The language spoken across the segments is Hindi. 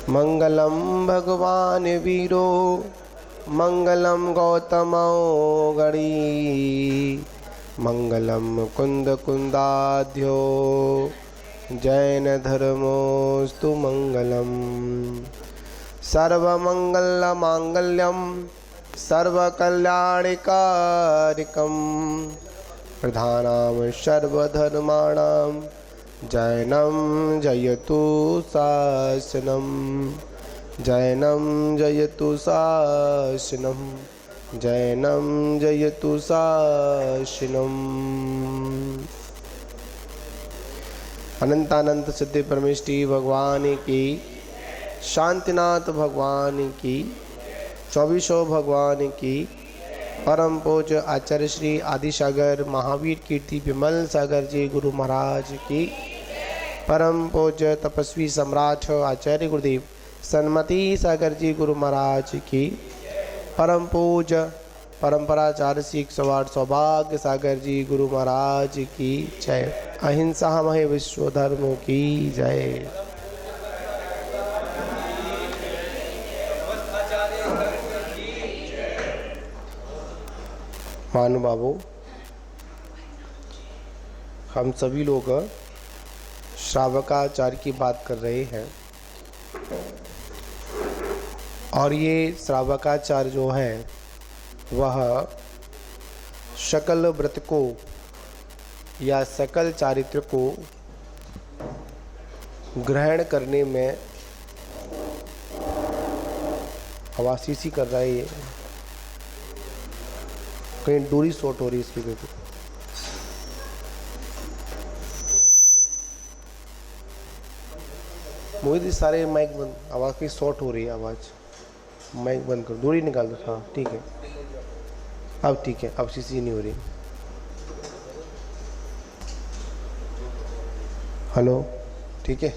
मंगलम भगवान वीरो मंगलम गौतमो गणी मंगलम कुंद कुंदाध्यो जैन धर्मोस्तु मंगलम। सर्वमंगल मांगल्यम सर्वकल्याणकारिकम प्रधानाम सर्वधर्माणां जैनम जयतु शासनम जैनम जयतु शासनम जैनम जयतु शासनम। अनंतानंत सिद्धि परमेष्टि भगवान की, शांतिनाथ भगवान की, चौबीसों भगवान की, परम पूज्य आचार्य श्री आदिसागर महावीर कीर्ति विमल सागर जी गुरु महाराज की, परम पूज्य तपस्वी सम्राट आचार्य गुरुदेव सन्मति सागर जी गुरु महाराज की, परम पूज्य परंपराचार्य श्री सौभाग्य सागर जी गुरु महाराज की जय। अहिंसा महे विश्व धर्म की जय। महानुभावों, हम सभी लोग श्रावकाचार्य की बात कर रहे हैं और ये श्रावकाचार्य जो है वह सकल व्रत को या सकल चारित्र को ग्रहण करने में हवासीसी कर रहा है। कहीं दूरी शॉर्ट हो रही है इसकी। देखो मोहित सारे माइक बंद, आवाज़ की शॉर्ट हो रही है आवाज़। माइक बंद करो, दूरी निकाल दो। हाँ ठीक है, अब ठीक है, अब सीसी नहीं हो रही। हेलो ठीक है।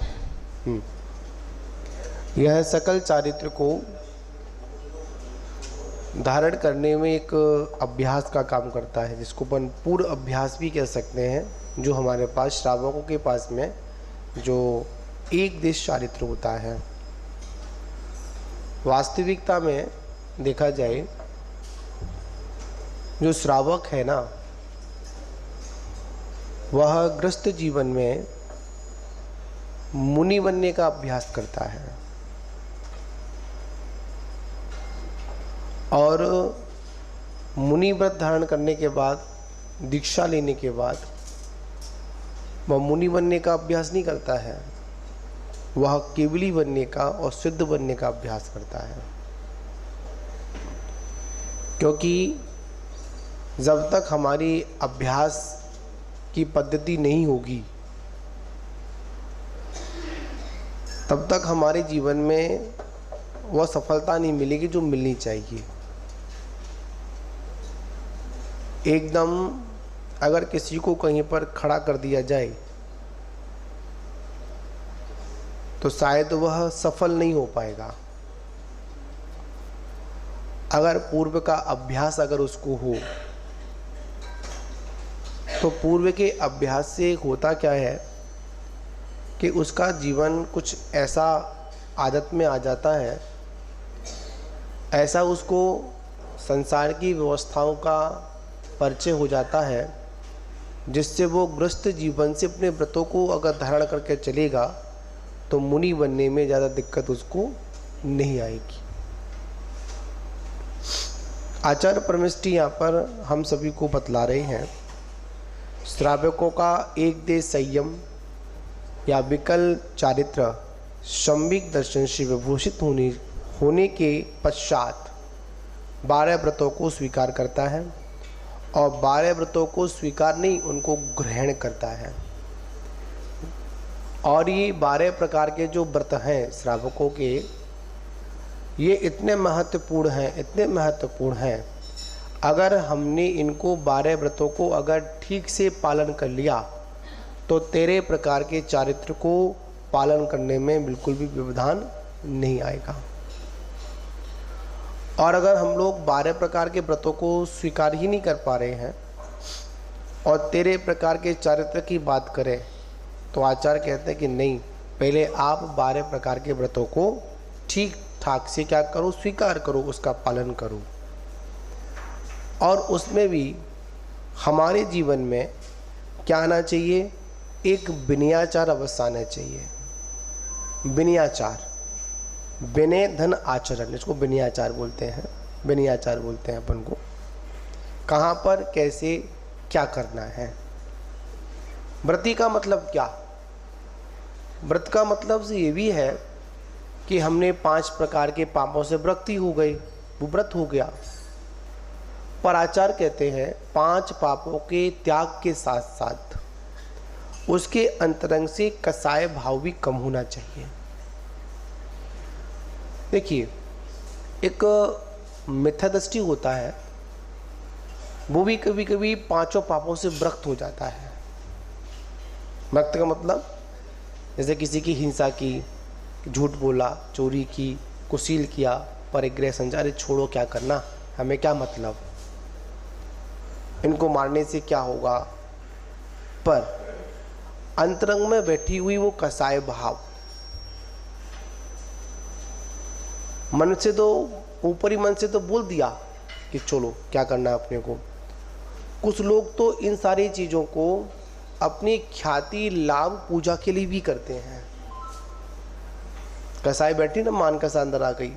यह सकल चारित्र को धारण करने में एक अभ्यास का काम करता है, जिसको अपन पूर्व अभ्यास भी कह सकते हैं, जो हमारे पास श्रावकों के पास में जो एक देश चारित्र होता है। वास्तविकता में देखा जाए जो श्रावक है ना, वह गृहस्थ जीवन में मुनि बनने का अभ्यास करता है और मुनि व्रत धारण करने के बाद, दीक्षा लेने के बाद वह मुनि बनने का अभ्यास नहीं करता है, वह केवली बनने का और सिद्ध बनने का अभ्यास करता है। क्योंकि जब तक हमारी अभ्यास की पद्धति नहीं होगी तब तक हमारे जीवन में वह सफलता नहीं मिलेगी जो मिलनी चाहिए। एकदम अगर किसी को कहीं पर खड़ा कर दिया जाए तो शायद वह सफल नहीं हो पाएगा। अगर पूर्व का अभ्यास अगर उसको हो तो पूर्व के अभ्यास से होता क्या है कि उसका जीवन कुछ ऐसा आदत में आ जाता है, ऐसा उसको संसार की व्यवस्थाओं का परिचय हो जाता है, जिससे वो गृहस्थ जीवन से अपने व्रतों को अगर धारण करके चलेगा तो मुनि बनने में ज़्यादा दिक्कत उसको नहीं आएगी। आचार्य परमेष्टि यहाँ पर हम सभी को बतला रहे हैं, श्रावकों का एक देश संयम या विकल चारित्र सम्यक दर्शन से विभूषित होने के पश्चात 12 व्रतों को स्वीकार करता है और 12 व्रतों को स्वीकार नहीं, उनको ग्रहण करता है। और ये 12 प्रकार के जो व्रत हैं श्रावकों के, ये इतने महत्वपूर्ण हैं, इतने महत्वपूर्ण हैं। अगर हमने इनको 12 व्रतों को अगर ठीक से पालन कर लिया तो 13 प्रकार के चारित्र को पालन करने में बिल्कुल भी व्यवधान नहीं आएगा। और अगर हम लोग 12 प्रकार के व्रतों को स्वीकार ही नहीं कर पा रहे हैं और 13 प्रकार के चारित्र की बात करें तो आचार्य कहते हैं कि नहीं, पहले आप 12 प्रकार के व्रतों को ठीक ठाक से क्या करो, स्वीकार करो, उसका पालन करो। और उसमें भी हमारे जीवन में क्या आना चाहिए, एक विनयाचार अवश्य आना चाहिए। विनयाचार, विनय धन आचरण, इसको विनयाचार बोलते हैं, विनयाचार बोलते हैं अपन को। कहाँ पर कैसे क्या करना है। व्रती का मतलब क्या, व्रत का मतलब से ये भी है कि हमने 5 प्रकार के पापों से व्रती हो गए, वो व्रत हो गया। पर आचार्य कहते हैं 5 पापों के त्याग के साथ साथ उसके अंतरंग से कसाय भाव भी कम होना चाहिए। देखिए, एक मिथ्या दृष्टि होता है, वो भी कभी कभी 5 पापों से व्रत हो जाता है। व्रत का मतलब जैसे किसी की हिंसा की, झूठ बोला, चोरी की, कुशील किया, परिग्रह संचार, छोड़ो क्या करना, हमें क्या मतलब, इनको मारने से क्या होगा। पर अंतरंग में बैठी हुई वो कसाय भाव, मन से तो ऊपरी मन से तो बोल दिया कि चलो क्या करना है अपने को। कुछ लोग तो इन सारी चीज़ों को अपनी ख्याति, लाभ, पूजा के लिए भी करते हैं। कसाई बैठी ना, मान कसा अंदर आ गई।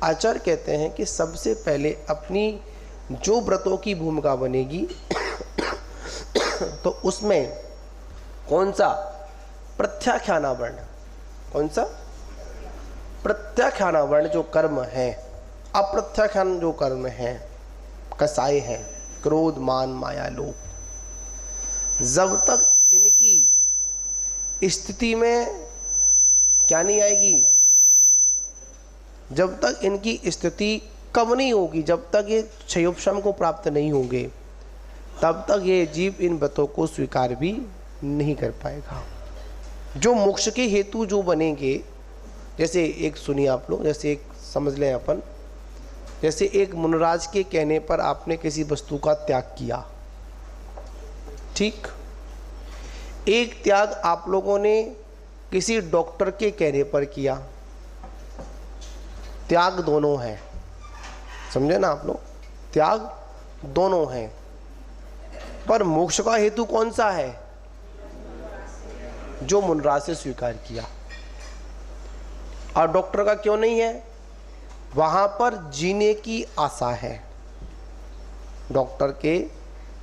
आचार्य कहते हैं कि सबसे पहले अपनी जो व्रतों की भूमिका बनेगी तो उसमें कौन सा, प्रत्याख्याना वर्ण, कौन सा प्रत्याख्याना वर्ण जो कर्म है, अप्रत्याख्यान जो कर्म है, कसाय हैं, क्रोध, मान, माया, लोभ, जब तक इनकी स्थिति में क्या नहीं आएगी, जब तक इनकी स्थिति कम नहीं होगी, जब तक ये क्षयोपशम को प्राप्त नहीं होंगे, तब तक ये जीव इन व्रतों को स्वीकार भी नहीं कर पाएगा। जो मोक्ष के हेतु जो बनेंगे, जैसे एक सुनिए आप लोग, जैसे एक समझ लें अपन, जैसे एक मुनराज के कहने पर आपने किसी वस्तु का त्याग किया, ठीक। एक त्याग आप लोगों ने किसी डॉक्टर के कहने पर किया, त्याग दोनों है, समझे ना आप लोग, त्याग दोनों हैं। पर मोक्ष का हेतु कौन सा है, जो मुनराज से स्वीकार किया। और डॉक्टर का क्यों नहीं है, वहां पर जीने की आशा है। डॉक्टर के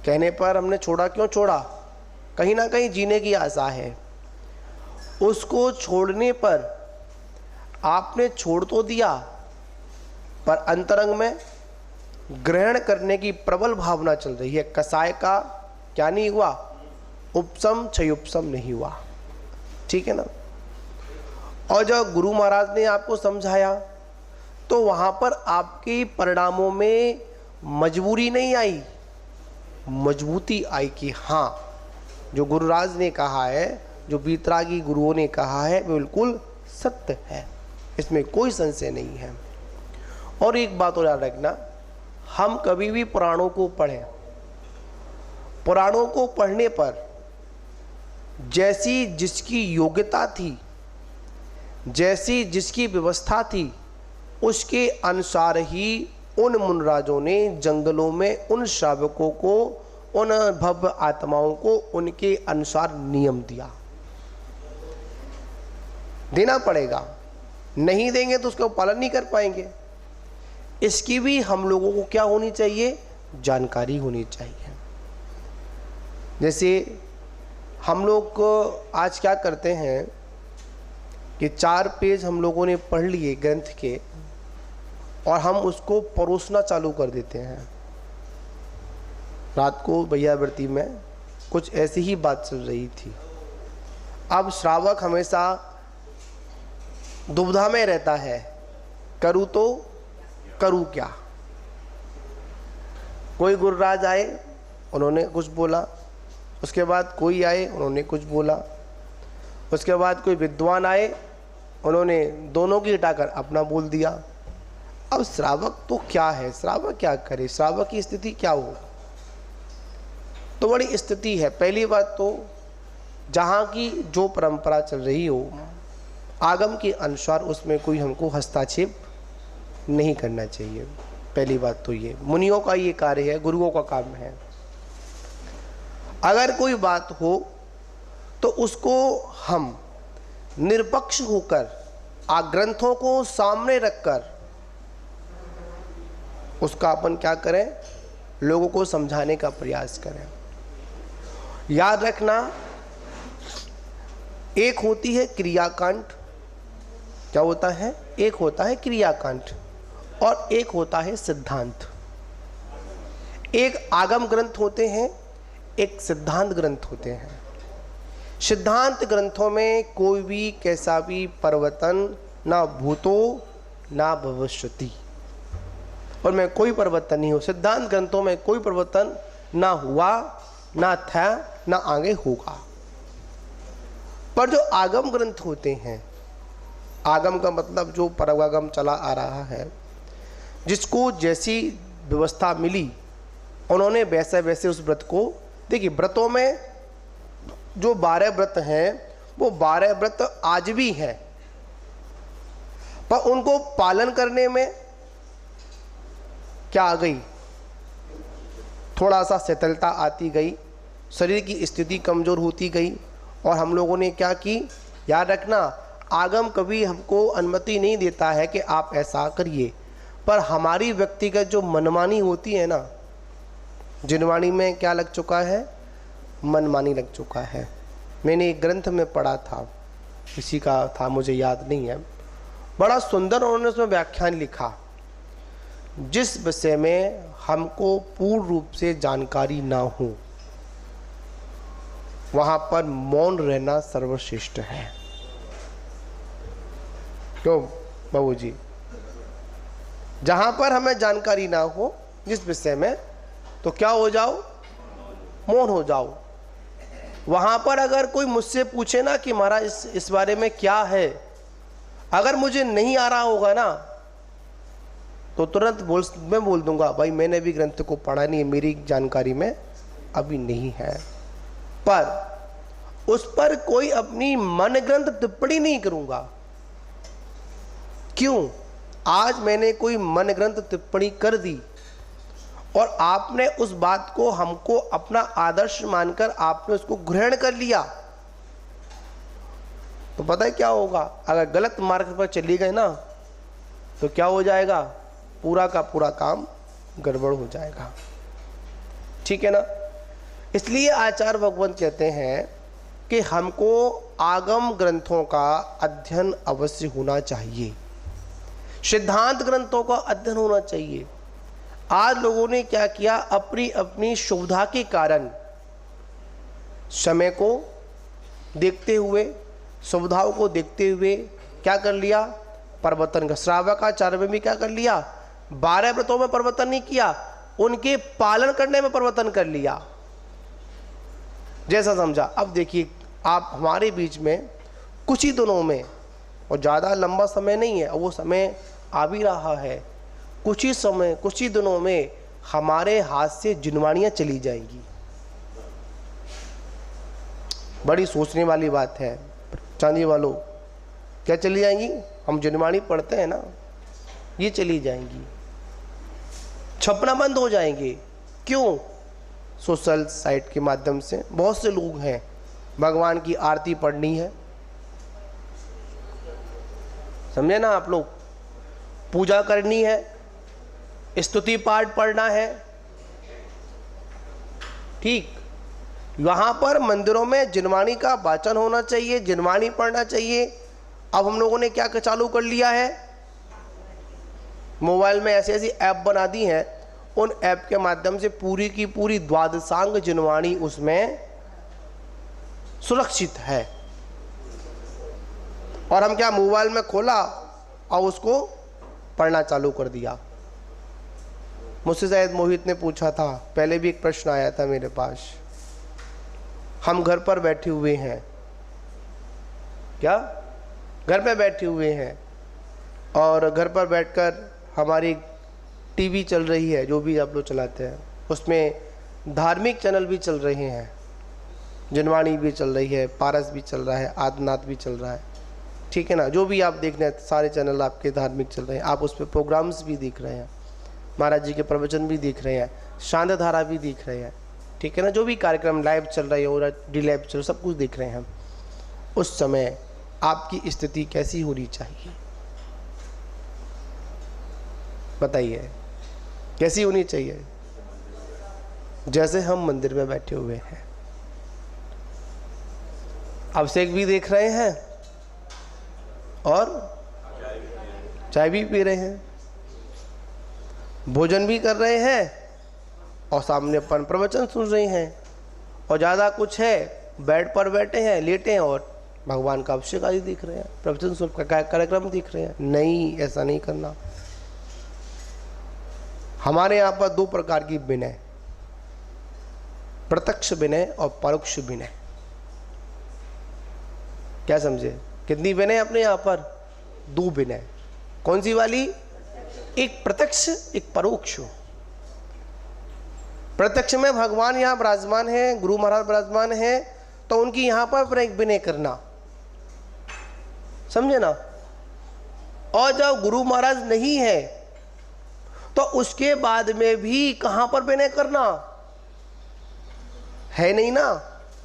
कहने पर हमने छोड़ा, क्यों छोड़ा, कहीं ना कहीं जीने की आशा है। उसको छोड़ने पर आपने छोड़ तो दिया, पर अंतरंग में ग्रहण करने की प्रबल भावना चल रही है। कसाय का क्या नहीं हुआ, उपशम क्षयोपशम नहीं हुआ, ठीक है ना। और जब गुरु महाराज ने आपको समझाया तो वहां पर आपके परिणामों में मजबूरी नहीं आई, मजबूती आई कि हाँ, जो गुरुराज ने कहा है, जो बीतरागी गुरुओं ने कहा है, बिल्कुल सत्य है, इसमें कोई संशय नहीं है। और एक बात और याद रखना, हम कभी भी पुराणों को पढ़ें, पुराणों को पढ़ने पर जैसी जिसकी योग्यता थी, जैसी जिसकी व्यवस्था थी, उसके अनुसार ही उन मुनराजों ने जंगलों में उन श्रावकों को, उन भव्य आत्माओं को उनके अनुसार नियम दिया। देना पड़ेगा, नहीं देंगे तो उसका पालन नहीं कर पाएंगे। इसकी भी हम लोगों को क्या होनी चाहिए, जानकारी होनी चाहिए। जैसे हम लोग को आज क्या करते हैं कि 4 पेज हम लोगों ने पढ़ लिए ग्रंथ के, और हम उसको परोसना चालू कर देते हैं। रात को भैयावृत्ति में कुछ ऐसी ही बात चल रही थी। अब श्रावक हमेशा दुविधा में रहता है, करूँ तो करूँ क्या। कोई गुरुराज आए, उन्होंने कुछ बोला, उसके बाद कोई आए, उन्होंने कुछ बोला, उसके बाद कोई विद्वान आए, उन्होंने दोनों की हटाकर अपना बोल दिया। अब श्रावक तो क्या है, श्रावक क्या करे, श्रावक की स्थिति क्या हो। तो बड़ी स्थिति है। पहली बात तो जहाँ की जो परंपरा चल रही हो, आगम के अनुसार उसमें कोई हमको हस्तक्षेप नहीं करना चाहिए। पहली बात तो ये मुनियों का ये कार्य है, गुरुओं का काम है। अगर कोई बात हो तो उसको हम निरपक्ष होकर ग्रंथों को सामने रखकर उसका अपन क्या करें, लोगों को समझाने का प्रयास करें। याद रखना, एक होती है क्रियाकांड, क्या होता है, एक होता है क्रियाकांड और एक होता है सिद्धांत। एक आगम ग्रंथ होते हैं, एक सिद्धांत ग्रंथ होते हैं। सिद्धांत ग्रंथों में कोई भी कैसा भी परिवर्तन ना भूतो ना भविष्यति, और में कोई परिवर्तन नहीं हो। सिद्धांत ग्रंथों में कोई परिवर्तन ना हुआ, ना था, ना आगे होगा। पर जो आगम ग्रंथ होते हैं, आगम का मतलब जो परमागम चला आ रहा है, जिसको जैसी व्यवस्था मिली उन्होंने वैसे वैसे उस व्रत को, देखिए व्रतों में जो 12 व्रत हैं वो 12 व्रत आज भी हैं, पर उनको पालन करने में क्या आ गई, थोड़ा सा शिथिलता आती गई, शरीर की स्थिति कमज़ोर होती गई। और हम लोगों ने क्या की, याद रखना, आगम कभी हमको अनुमति नहीं देता है कि आप ऐसा करिए, पर हमारी व्यक्तिगत जो मनमानी होती है ना, जिनवाणी में क्या लग चुका है, मनमानी लग चुका है। मैंने एक ग्रंथ में पढ़ा था, किसी का था मुझे याद नहीं है, बड़ा सुंदर उन्होंने उसमें व्याख्यान लिखा, जिस विषय में हमको पूर्ण रूप से जानकारी ना हो वहां पर मौन रहना सर्वश्रेष्ठ है। तो बाबू जी, जहां पर हमें जानकारी ना हो जिस विषय में, तो क्या हो जाओ, मौन हो जाओ। वहां पर अगर कोई मुझसे पूछे ना कि महाराज इस बारे में क्या है, अगर मुझे नहीं आ रहा होगा ना तो तुरंत मैं बोल दूंगा, भाई मैंने भी ग्रंथ को पढ़ा नहीं है, मेरी जानकारी में अभी नहीं है। पर उस पर कोई अपनी मन ग्रंथ टिप्पणी नहीं करूंगा। क्यों? आज मैंने कोई मन ग्रंथ टिप्पणी कर दी और आपने उस बात को हमको अपना आदर्श मानकर आपने उसको ग्रहण कर लिया, तो पता है क्या होगा, अगर गलत मार्ग पर चली गए ना तो क्या हो जाएगा, पूरा का पूरा काम गड़बड़ हो जाएगा। ठीक है ना? इसलिए आचार्य भगवान कहते हैं कि हमको आगम ग्रंथों का अध्ययन अवश्य होना चाहिए, सिद्धांत ग्रंथों का अध्ययन होना चाहिए। आज लोगों ने क्या किया, अपनी अपनी सुविधा के कारण, समय को देखते हुए, सुविधाओं को देखते हुए क्या कर लिया, परिवर्तन का। श्रावकाचार्य में भी क्या कर लिया, 12 व्रतों में परिवर्तन नहीं किया, उनके पालन करने में परिवर्तन कर लिया, जैसा समझा। अब देखिए आप हमारे बीच में कुछ ही दिनों में, और ज़्यादा लंबा समय नहीं है, और वो समय आ भी रहा है, कुछ ही समय, कुछ ही दिनों में हमारे हाथ से जिनवाणियाँ चली जाएंगी। बड़ी सोचने वाली बात है चांदी वालों, क्या चली जाएंगी? हम जिनवाणी पढ़ते हैं ना, ये चली जाएंगी, छपना बंद हो जाएंगे। क्यों? सोशल साइट के माध्यम से बहुत से लोग हैं, भगवान की आरती पढ़नी है, समझे ना आप लोग, पूजा करनी है, स्तुति पाठ पढ़ना है, ठीक, वहाँ पर मंदिरों में जिनवाणी का वाचन होना चाहिए, जिनवाणी पढ़ना चाहिए। अब हम लोगों ने क्या चालू कर लिया है, मोबाइल में ऐसी ऐसी ऐप बना दी हैं, उन ऐप के माध्यम से पूरी की पूरी द्वादशांग जिनवाणी उसमें सुरक्षित है। और हम क्या, मोबाइल में खोला और उसको पढ़ना चालू कर दिया। मुझसे शायद मोहित ने पूछा था, पहले भी एक प्रश्न आया था मेरे पास, हम घर पर बैठे हुए हैं, क्या घर पे बैठे हुए हैं, और घर पर बैठकर हमारी टीवी चल रही है, जो भी आप लोग चलाते हैं, उसमें धार्मिक चैनल भी चल रहे हैं, जिनवाणी भी चल रही है, पारस भी चल रहा है, आदिनाथ भी चल रहा है, ठीक है ना। जो भी आप देख रहे हैं, सारे चैनल आपके धार्मिक चल रहे हैं, आप उस पर प्रोग्राम्स भी देख रहे हैं, महाराज जी के प्रवचन भी देख रहे हैं, शांत धारा भी देख रहे हैं, ठीक है ना। जो भी कार्यक्रम लाइव चल रहे हो, डी लाइव चल रहा, सब कुछ देख रहे हैं हम। उस समय आपकी स्थिति कैसी होनी चाहिए बताइए, कैसी होनी चाहिए? जैसे हम मंदिर में बैठे हुए हैं, अभिषेक भी देख रहे हैं और चाय भी पी रहे हैं, भोजन भी कर रहे हैं और सामने अपन प्रवचन सुन रहे हैं, और ज़्यादा कुछ है बेड पर बैठे हैं, लेटे हैं और भगवान का अभिषेक आदि देख रहे हैं, प्रवचन सुन का कार्यक्रम देख रहे हैं। नहीं, ऐसा नहीं करना। हमारे यहाँ पर दो प्रकार की विनय, प्रत्यक्ष विनय और परोक्ष विनय। क्या समझे? कितनी विनय अपने यहाँ पर? दो विनय। कौन सी वाली? एक प्रत्यक्ष, एक परोक्ष। प्रत्यक्ष में भगवान यहाँ विराजमान है, गुरु महाराज विराजमान है, तो उनकी यहाँ पर एक विनय करना, समझे ना। और जब गुरु महाराज नहीं है तो उसके बाद में भी कहां पर विनय करना है? नहीं ना,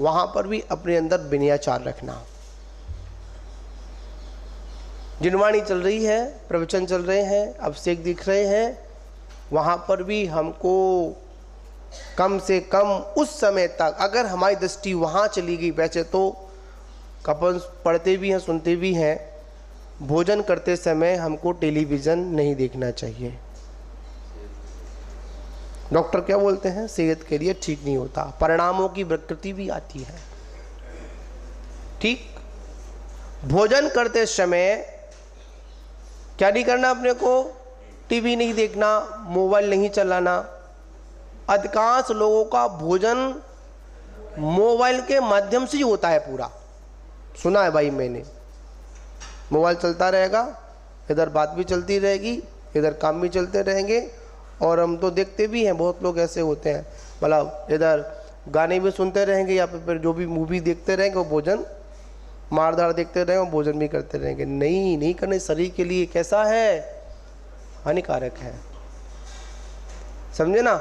वहां पर भी अपने अंदर विनयाचार रखना। जिनवाणी चल रही है, प्रवचन चल रहे हैं, अभिषेक दिख रहे हैं, वहां पर भी हमको कम से कम उस समय तक, अगर हमारी दृष्टि वहां चली गई, वैसे तो अपन पढ़ते भी हैं, सुनते भी हैं, भोजन करते समय हमको टेलीविज़न नहीं देखना चाहिए। डॉक्टर क्या बोलते हैं? सेहत के लिए ठीक नहीं होता, परिणामों की विकृति भी आती है। ठीक, भोजन करते समय क्या नहीं करना अपने को? टीवी नहीं देखना, मोबाइल नहीं चलाना। अधिकांश लोगों का भोजन मोबाइल के माध्यम से ही होता है पूरा, सुना है भाई मैंने। मोबाइल चलता रहेगा, इधर बात भी चलती रहेगी, इधर काम भी चलते रहेंगे, और हम तो देखते भी हैं, बहुत लोग ऐसे होते हैं, मतलब इधर गाने भी सुनते रहेंगे या फिर जो भी मूवी देखते रहेंगे, वो भोजन मारधाड़ देखते रहेंगे, भोजन भी करते रहेंगे। नहीं, नहीं करने, शरीर के लिए कैसा है? हानिकारक है, समझे ना।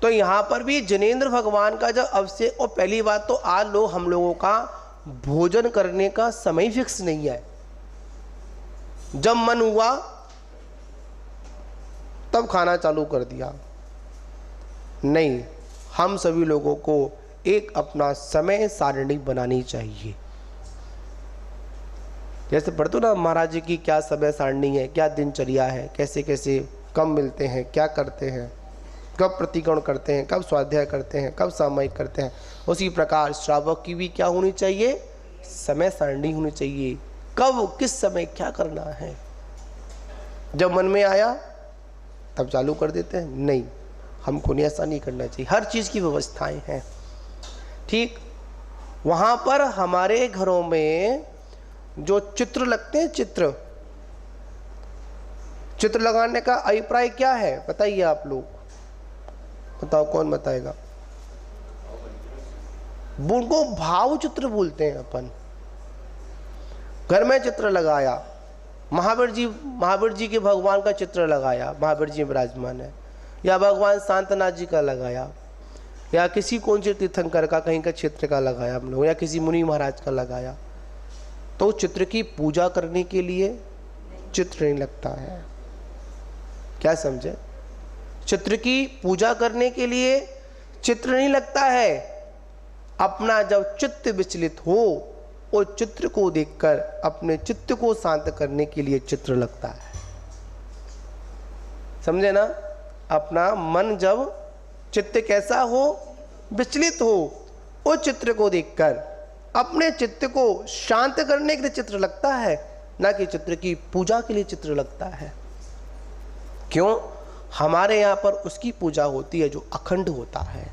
तो यहाँ पर भी जिनेंद्र भगवान का जब अभिषेक, और पहली बात तो आज लोग, हम लोगों का भोजन करने का समय फिक्स नहीं है, जब मन हुआ तब खाना चालू कर दिया। नहीं, हम सभी लोगों को एक अपना समय सारणी बनानी चाहिए। जैसे पढ़ते ना महाराज जी की क्या समय सारणी है, क्या दिनचर्या है, कैसे कैसे कब मिलते हैं, क्या करते हैं, कब प्रतिक्रमण करते हैं, कब स्वाध्याय करते हैं, कब सामयिक करते हैं, उसी प्रकार श्रावक की भी क्या होनी चाहिए? समय सारणी होनी चाहिए। कब किस समय क्या करना है, जब मन में आया तब चालू कर देते हैं। नहीं, हमको नहीं, ऐसा नहीं करना चाहिए। हर चीज़ की व्यवस्थाएं हैं, ठीक। वहाँ पर हमारे घरों में जो चित्र लगते हैं, चित्र लगाने का अभिप्राय क्या है बताइए आप लोग, बताओ, कौन बताएगा? उनको भाव चित्र बोलते हैं अपन। घर में चित्र लगाया, महावीर जी के भगवान का चित्र लगाया, महावीर जी विराजमान है, या भगवान शांतनाथ जी का लगाया, या किसी कौन से तीर्थंकर का कहीं का चित्र का लगाया हम लोग, या किसी मुनि महाराज का लगाया, तो चित्र की पूजा करने के लिए चित्र नहीं लगता है। क्या समझे? चित्र की पूजा करने के लिए चित्र नहीं लगता है। अपना जब चित्त विचलित हो, वो चित्र को देखकर अपने चित्त को शांत करने के लिए चित्र लगता है, समझे ना। अपना मन जब चित्त कैसा हो, विचलित हो, वो चित्र को देखकर अपने चित्त को शांत करने के लिए चित्र लगता है, ना कि चित्र की पूजा के लिए चित्र लगता है। क्यों? हमारे यहाँ पर उसकी पूजा होती है जो अखंड होता है।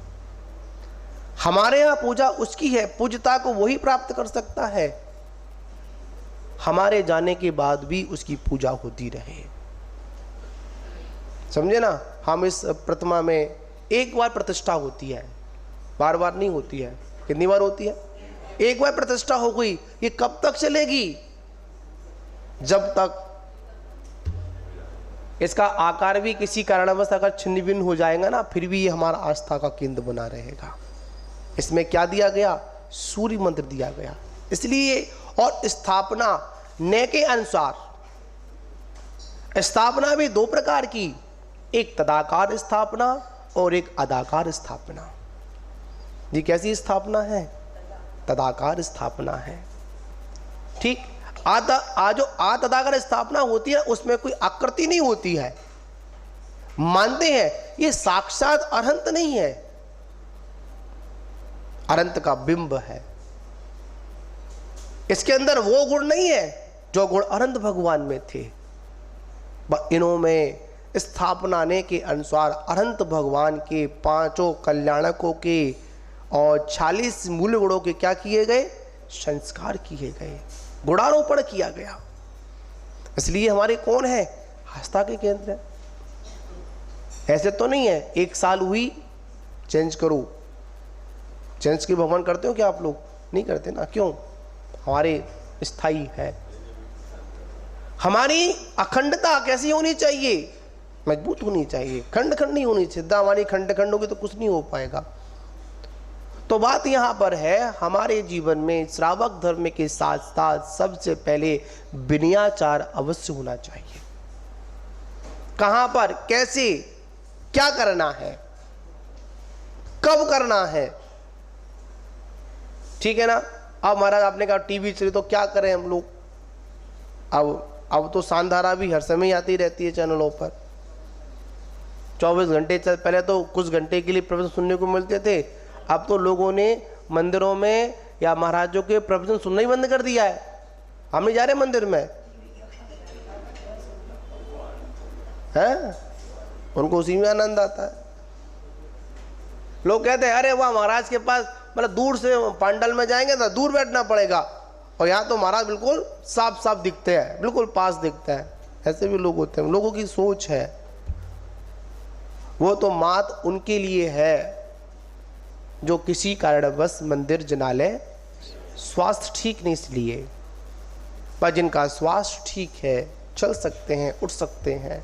हमारे यहाँ पूजा उसकी है, पूज्यता को वही प्राप्त कर सकता है। हमारे जाने के बाद भी उसकी पूजा होती रहे, समझे ना। हम इस प्रतिमा में एक बार प्रतिष्ठा होती है, बार बार नहीं होती है। कितनी बार होती है? एक बार प्रतिष्ठा हो गई, ये कब तक चलेगी? जब तक इसका आकार भी किसी कारणवश अगर छिन्न भिन्न हो जाएगा ना, फिर भी ये हमारा आस्था का केंद्र बना रहेगा। इसमें क्या दिया गया? सूर्य मंत्र दिया गया। इसलिए और स्थापना न के अनुसार, स्थापना भी दो प्रकार की, एक तदाकार स्थापना और एक अदाकार स्थापना। ये कैसी स्थापना है? तदाकार स्थापना है। ठीक, जो तदाकार स्थापना होती है उसमें कोई आकृति नहीं होती है। मानते हैं ये साक्षात अनंत नहीं है, अनंत का बिंब है। इसके अंदर वो गुण नहीं है जो गुण अनंत भगवान में थे। इनों में स्थापना ने के अनुसार अनंत भगवान के पांचों कल्याणकों के और 46 मूल गुणों के क्या किए गए? संस्कार किए गए, गुणारोपण किया गया। इसलिए हमारे कौन है? आस्था के केंद्र है। ऐसे तो नहीं है एक साल हुई चेंज करो। चेंज के भगवान करते हो क्या आप लोग? नहीं करते ना। क्यों? हमारे स्थायी है। हमारी अखंडता कैसी होनी चाहिए? मजबूत होनी चाहिए, खंड खंड नहीं होनी चाहिए। हमारी खंड खंड होगी तो कुछ नहीं हो पाएगा। तो बात यहां पर है, हमारे जीवन में श्रावक धर्म के साथ साथ सबसे पहले विनयाचार अवश्य होना चाहिए। कहां पर, कैसे, क्या करना है, कब करना है, ठीक है ना। अब महाराज आपने कहा टीवी चली तो क्या करें हम लोग? अब तो सांधारा भी हर समय आती रहती है चैनलों पर, 24 घंटे। पहले तो कुछ घंटे के लिए प्रवचन सुनने को मिलते थे, अब तो लोगों ने मंदिरों में या महाराजों के प्रवचन सुनना ही बंद कर दिया है। हम नहीं जा रहे मंदिर में, हैं? उनको उसी में आनंद आता है। लोग कहते हैं अरे वाह महाराज के पास, मतलब दूर से पंडाल में जाएंगे तो दूर बैठना पड़ेगा, और यहाँ तो महाराज बिल्कुल साफ साफ दिखते हैं, बिल्कुल पास दिखता है। ऐसे भी लोग होते हैं। लोगों की सोच है, वो तो मात उनके लिए है जो किसी कारणवश मंदिर जनालय स्वास्थ्य ठीक नहीं इसलिए, पर जिनका स्वास्थ्य ठीक है, चल सकते हैं, उठ सकते हैं,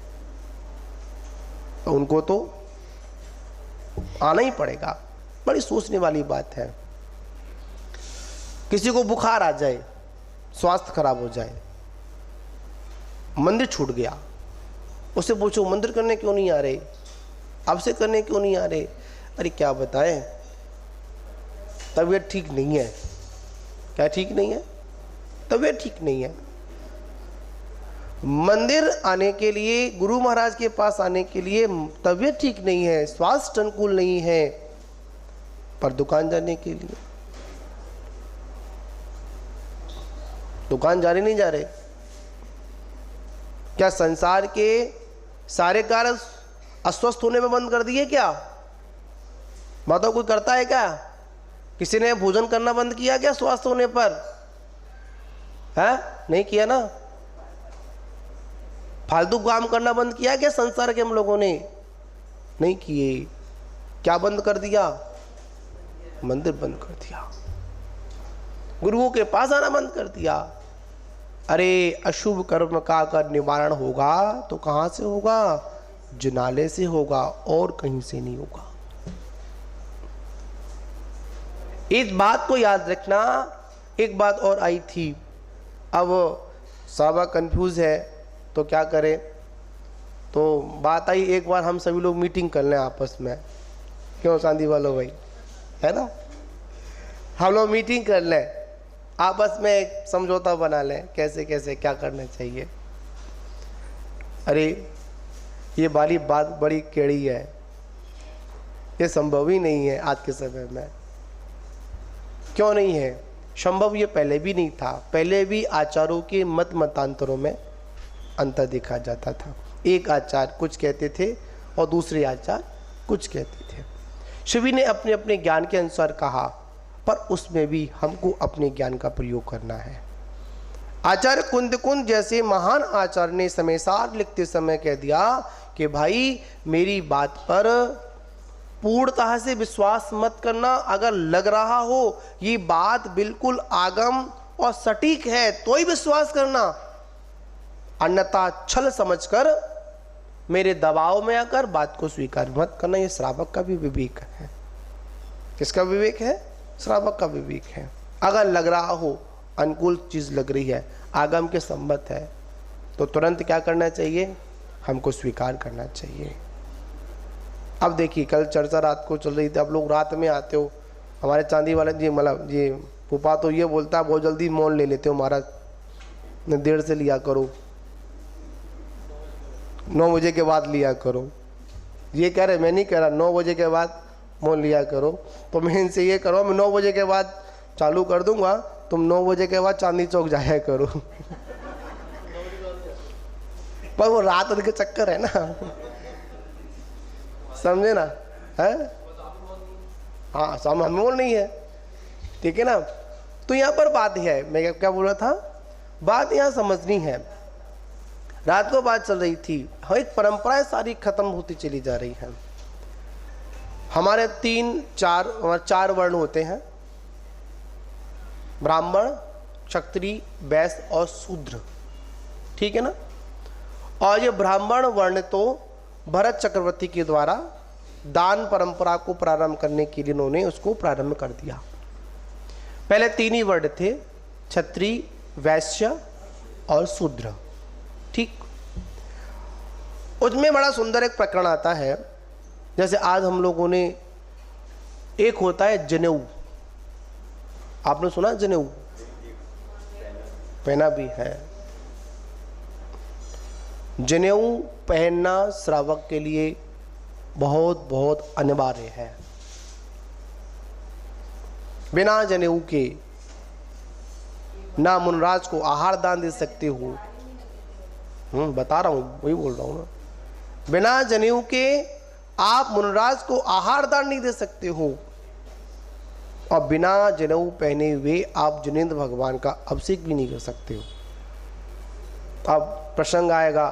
तो उनको तो आना ही पड़ेगा। बड़ी सोचने वाली बात है। किसी को बुखार आ जाए, स्वास्थ्य खराब हो जाए, मंदिर छूट गया, उससे पूछो मंदिर करने क्यों नहीं आ रहे, आपसे करने क्यों नहीं आ रहे? अरे क्या बताएं, तबीयत ठीक नहीं है। क्या ठीक नहीं है? तबीयत ठीक नहीं है। मंदिर आने के लिए, गुरु महाराज के पास आने के लिए तबीयत ठीक नहीं है, स्वास्थ्य अनुकूल नहीं है, पर दुकान जाने के लिए दुकान जाने नहीं जा रहे। क्या संसार के सारे कार्य अस्वस्थ होने में बंद कर दिए क्या? बताओ, कोई करता है क्या? किसी ने भोजन करना बंद किया क्या स्वस्थ होने पर? है? नहीं किया ना। फालतू काम करना बंद किया क्या संसार के हम लोगों ने? नहीं किए। क्या बंद कर दिया? मंदिर बंद कर दिया, गुरुओं के पास आना बंद कर दिया। अरे अशुभ कर्म का अगर निवारण होगा तो कहां से होगा? जिनालय से होगा, और कहीं से नहीं होगा। इस बात को याद रखना। एक बात और आई थी, अब साहबा कंफ्यूज है तो क्या करें, तो बात आई एक बार हम सभी लोग मीटिंग कर लें आपस में। क्यों चांदी वालों भाई, है ना? हम लोग मीटिंग कर लें, आपस में एक समझौता बना लें, कैसे कैसे क्या करना चाहिए। अरे ये वाली बात बड़ी केड़ी है, ये संभव ही नहीं है आज के समय में। क्यों नहीं है संभव? ये पहले भी नहीं था। पहले भी आचारों के मत मतांतरों में अंतर देखा जाता था। एक आचार कुछ कहते थे और दूसरे आचार कुछ कहते थे। शिवी ने अपने अपने ज्ञान के अनुसार कहा, पर उसमें भी हमको अपने ज्ञान का प्रयोग करना है। आचार्य कुंद जैसे महान आचार्य ने समयसार लिखते समय कह दिया कि भाई मेरी बात पर पूर्णतः से विश्वास मत करना। अगर लग रहा हो ये बात बिल्कुल आगम और सटीक है तो ही विश्वास करना, अन्यथा छल समझकर मेरे दबाव में आकर बात को स्वीकार मत करना। ये श्रावक का भी विवेक है। किसका विवेक है? श्रावक का विवेक है। अगर लग रहा हो अनुकूल चीज लग रही है, आगम के सम्मत है, तो तुरंत क्या करना चाहिए? हमको स्वीकार करना चाहिए। अब देखिए, कल चर्चा रात को चल रही थी, अब लोग रात में आते हो। हमारे चांदी वाले जी, मतलब जी फूफा तो ये बोलता है बहुत जल्दी मौन ले लेते हो महाराज, देर से लिया करो, 9 बजे के बाद लिया करो। ये कह रहे, मैं नहीं कह रहा 9 बजे के बाद मौन लिया करो। तो मैं इनसे ये करो, मैं 9 बजे के बाद चालू कर दूंगा, तुम 9 बजे के बाद चांदनी चौक जाया करो। पर वो रात के चक्कर है ना, समझे ना? है हाँ, सामने मौन नहीं है, ठीक है ना? तो यहाँ पर बात है, मैं क्या बोल रहा था, बात यहाँ समझनी है। रात को बात चल रही थी, हाँ, एक परंपराएं सारी खत्म होती चली जा रही हैं। हमारे 4 वर्ण होते हैं, ब्राह्मण, क्षत्रिय, वैश्य और शूद्र, ठीक है ना? और ये ब्राह्मण वर्ण तो भरत चक्रवर्ती के द्वारा दान परंपरा को प्रारंभ करने के लिए उन्होंने उसको प्रारंभ कर दिया। पहले 3 ही वर्ण थे, क्षत्रिय, वैश्य और शूद्र, ठीक। उसमें बड़ा सुंदर एक प्रकरण आता है, जैसे आज हम लोगों ने, एक होता है जनेऊ, आपने सुना जनेऊ? पहना भी है। जनेऊ पहनना श्रावक के लिए बहुत बहुत अनिवार्य है। बिना जनेऊ के ना मुनराज को आहार दान दे सकते हो। बता रहा हूं, वही बोल रहा हूं ना। बिना जनेऊ के आप मुनराज को आहार दान नहीं दे सकते हो, और बिना जनेऊ पहने हुए आप जिनेंद्र भगवान का अभिषेक भी नहीं कर सकते हो। अब प्रसंग आएगा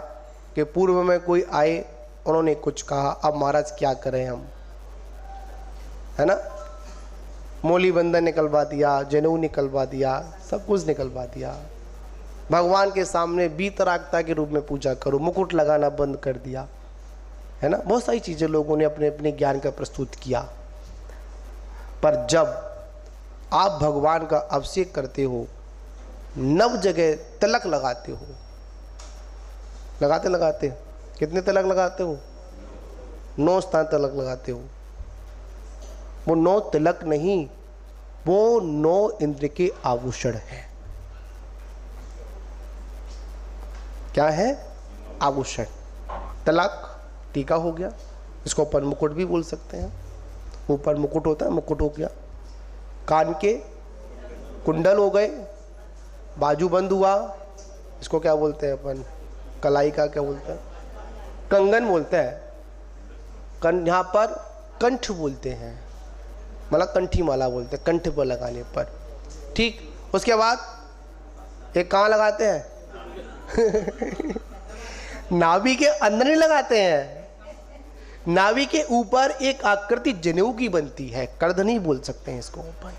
कि पूर्व में कोई आए, उन्होंने कुछ कहा, अब महाराज क्या करें हम, है ना? मोली बंधन निकलवा दिया, जनेऊ निकलवा दिया, सब कुछ निकलवा दिया। भगवान के सामने बीतरागता के रूप में पूजा करो, मुकुट लगाना बंद कर दिया, है ना? बहुत सारी चीजें लोगों ने अपने अपने ज्ञान का प्रस्तुत किया। पर जब आप भगवान का अभिषेक करते हो, 9 जगह तिलक लगाते हो, लगाते कितने तिलक लगाते हो? 9 स्थान तिलक लगाते हो। वो 9 तिलक नहीं, वो 9 इंद्र के आभूषण है। क्या है? आभूषण। तिलक टीका हो गया, इसको ऊपर मुकुट भी बोल सकते हैं, ऊपर मुकुट होता है, मुकुट हो गया। कान के कुंडल हो गए, बाजूबंद हुआ, इसको क्या बोलते हैं अपन? कलाई का क्या बोलते हैं? कंगन बोलते हैं। यहाँ पर कंठ बोलते हैं, मतलब कंठी माला बोलते हैं, कंठ पर लगाने पर, ठीक। उसके बाद एक कहाँ लगाते हैं? नाभि के अंदर नहीं लगाते हैं, नाभि के ऊपर एक आकृति जनेऊ की बनती है, करधनी बोल सकते हैं इसको ऊपर,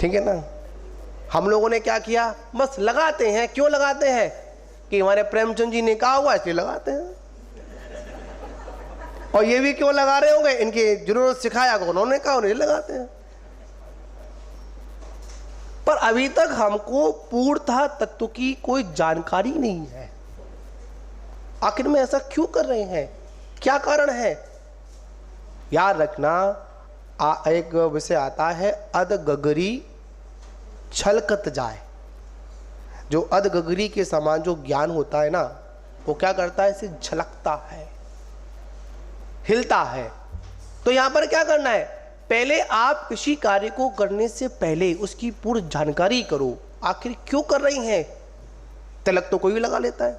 ठीक है ना? हम लोगों ने क्या किया? बस लगाते हैं। क्यों लगाते हैं? कि हमारे प्रेमचंद जी ने कहा हुआ, इसलिए लगाते हैं। और ये भी क्यों लगा रहे होंगे? इनके जिन्होंने सिखाया, उन्होंने कहा, उन्हें लगाते हैं। पर अभी तक हमको पूर्णतः तत्व की कोई जानकारी नहीं है। आखिर में ऐसा क्यों कर रहे हैं? क्या कारण है? याद रखना, एक विषय आता है, अधगगरी छलकत जाए। जो अधगगरी के समान जो ज्ञान होता है ना, वो क्या करता है? इसे झलकता है, हिलता है। तो यहां पर क्या करना है? पहले आप किसी कार्य को करने से पहले उसकी पूर्ण जानकारी करो, आखिर क्यों कर रही हैं। तिलक तो कोई भी लगा लेता है।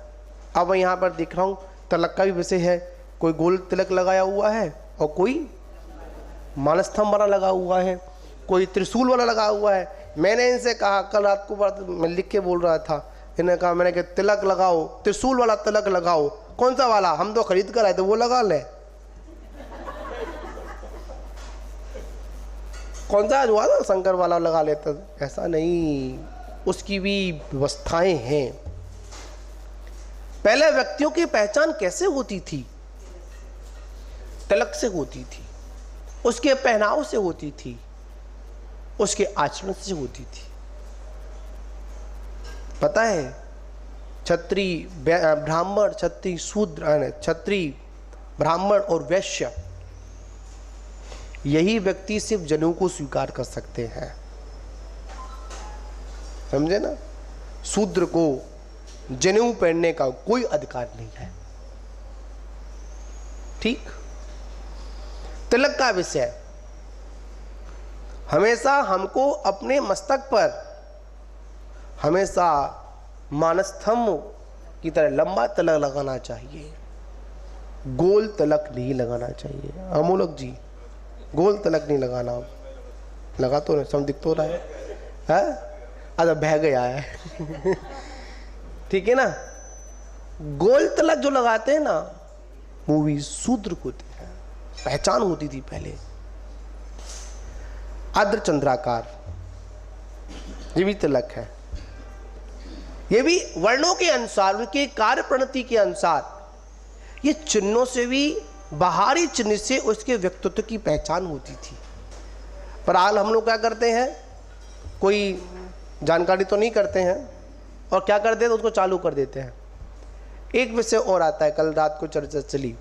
अब मैं यहाँ पर देख रहा हूँ तिलक का भी विषय है, कोई गोल तिलक लगाया हुआ है और कोई मानस्तंभ वाला लगा हुआ है, कोई त्रिशूल वाला लगा हुआ है। मैंने इनसे कहा, कल रात को बात मैं लिख के बोल रहा था, इन्होंने कहा, मैंने कहा तिलक लगाओ, त्रिशूल वाला तिलक लगाओ। कौन सा वाला? हम तो खरीद कर आए थे, वो लगा ले। कौन सा जो ना शंकर वाला लगा लेता? ऐसा नहीं, उसकी भी व्यवस्थाएं हैं। पहले व्यक्तियों की पहचान कैसे होती थी? तिलक से होती थी, उसके पहनाव से होती थी, उसके आचरण से होती थी। पता है, क्षत्रिय ब्राह्मण, क्षत्रिय शूद्र, क्षत्रिय ब्राह्मण और वैश्य, यही व्यक्ति सिर्फ जनेऊ को स्वीकार कर सकते हैं। समझे ना? शूद्र को जनेऊ पहनने का कोई अधिकार नहीं है। ठीक। तिलक का विषय, हमेशा हमको अपने मस्तक पर हमेशा मानस्तंभ की तरह लंबा तिलक लगाना चाहिए, गोल तिलक नहीं लगाना चाहिए। अमोलक जी, गोल तिलक नहीं लगाना। लगा तो नहीं, सब दिख तो रहा है? अच्छा, बह गया है। ठीक है ना? गोल तिलक जो लगाते हैं ना, वो भी शूद्र होते हैं, पहचान होती थी पहले। अर्धचंद्राकार, ये भी तिलक है। ये भी वर्णों के अनुसार, उनके कार्य प्रणति के अनुसार, ये चिन्हों से भी, बाहरी चिन्ह से उसके व्यक्तित्व की पहचान होती थी। पर आज हम लोग क्या करते हैं, कोई जानकारी तो नहीं करते हैं, और क्या करते हैं, तो उसको चालू कर देते हैं। एक विषय और आता है, कल रात को चर्चा चली,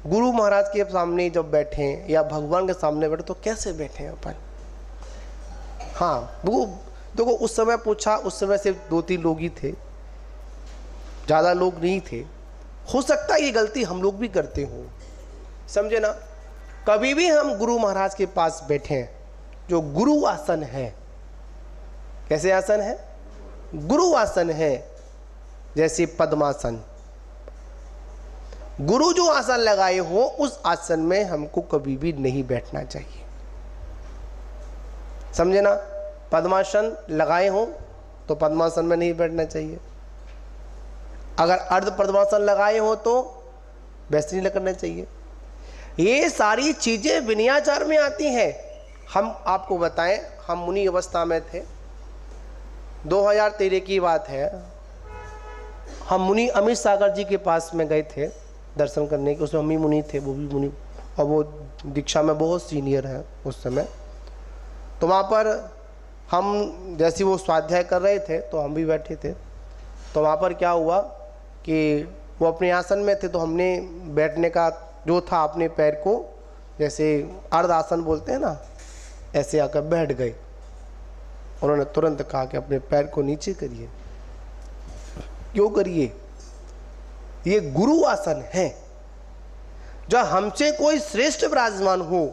गुरु महाराज के सामने जब बैठे या भगवान के सामने बैठे तो कैसे बैठे अपन? हाँ, देखो उस समय पूछा, उस समय सिर्फ 2-3 लोग ही थे, ज़्यादा लोग नहीं थे। हो सकता है ये गलती हम लोग भी करते हो, समझे ना? कभी भी हम गुरु महाराज के पास बैठे, जो गुरु आसन है, कैसे आसन है? गुरु आसन है, जैसे पद्मासन। गुरु जो आसन लगाए हो, उस आसन में हमको कभी भी नहीं बैठना चाहिए। समझे ना? पद्मासन लगाए हो तो पद्मासन में नहीं बैठना चाहिए। अगर अर्ध पद्मासन लगाए हो तो वैसे नहीं करना चाहिए। ये सारी चीजें विनयाचार में आती हैं। हम आपको बताएं, हम मुनि अवस्था में थे, 2013 की बात है। हम मुनि अमित सागर जी के पास में गए थे दर्शन करने के। उसमें हम ही मुनि थे, वो भी मुनि, और वो दीक्षा में बहुत सीनियर है उस समय। तो वहाँ पर हम जैसे वो स्वाध्याय कर रहे थे तो हम भी बैठे थे। तो वहाँ पर क्या हुआ कि वो अपने आसन में थे, तो हमने बैठने का जो था, अपने पैर को जैसे अर्ध आसन बोलते हैं ना, ऐसे आकर बैठ गए। उन्होंने तुरंत कहा कि अपने पैर को नीचे करिए। क्यों करिए? ये गुरु आसन है। जब हमसे कोई श्रेष्ठ विराजमान हो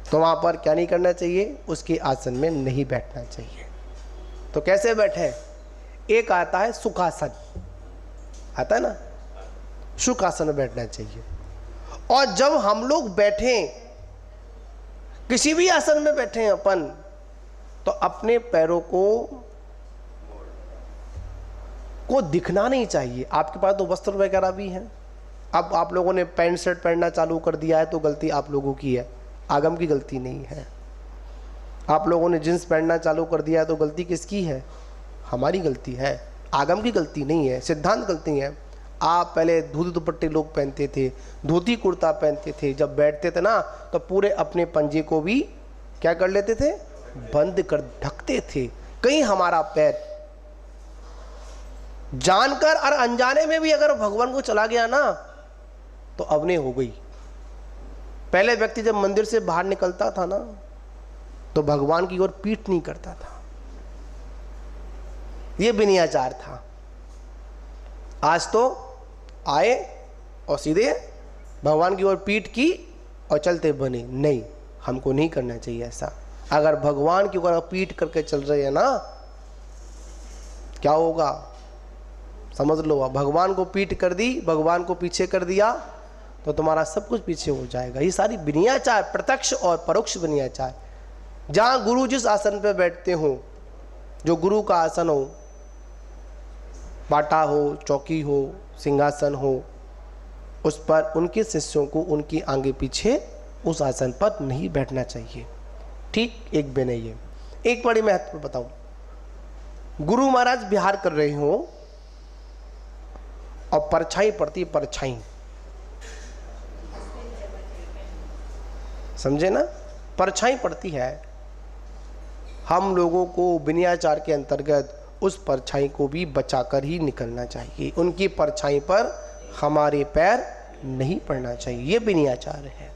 तो वहां पर क्या नहीं करना चाहिए? उसके आसन में नहीं बैठना चाहिए। तो कैसे बैठे? एक आता है सुखासन, आता है ना, सुखासन में बैठना चाहिए। और जब हम लोग बैठे, किसी भी आसन में बैठे अपन, तो अपने पैरों को दिखना नहीं चाहिए। आपके पास तो वस्त्र वगैरह भी हैं। अब आप लोगों ने पैंट शर्ट पहनना चालू कर दिया है तो गलती आप लोगों की है, आगम की गलती नहीं है। आप लोगों ने जींस पहनना चालू कर दिया है तो गलती किसकी है? हमारी गलती है, आगम की गलती नहीं है, सिद्धांत गलती है। आप पहले धोती दुपट्टे लोग पहनते थे, धोती कुर्ता पहनते थे, जब बैठते थे ना तो पूरे अपने पंजे को भी क्या कर लेते थे? बंद कर ढकते थे। कहीं हमारा पैर जानकर और अनजाने में भी अगर भगवान को चला गया ना तो अवने हो गई। पहले व्यक्ति जब मंदिर से बाहर निकलता था ना तो भगवान की ओर पीठ नहीं करता था, यह विनयाचार था। आज तो आए और सीधे भगवान की ओर पीठ की और चलते बने। नहीं, हमको नहीं करना चाहिए ऐसा। अगर भगवान की ओर पीठ करके चल रहे हैं ना, क्या होगा समझ लो। भगवान को पीठ कर दी, भगवान को पीछे कर दिया तो तुम्हारा सब कुछ पीछे हो जाएगा। ये सारी विनयाचार, प्रत्यक्ष और परोक्ष विनयाचार। जहां गुरु जिस आसन पे बैठते हो, जो गुरु का आसन हो, बाटा हो, चौकी हो, सिंहासन हो, उस पर उनके शिष्यों को उनकी आगे पीछे उस आसन पर नहीं बैठना चाहिए। ठीक एक विनय है। एक बड़ी महत्वपूर्ण बताऊं, गुरु महाराज विहार कर रहे हो और परछाई पड़ती है, परछाई, समझे ना, परछाई पड़ती है। हम लोगों को विनयाचार के अंतर्गत उस परछाई को भी बचाकर ही निकलना चाहिए। उनकी परछाई पर हमारे पैर नहीं पड़ना चाहिए, ये विनयाचार है,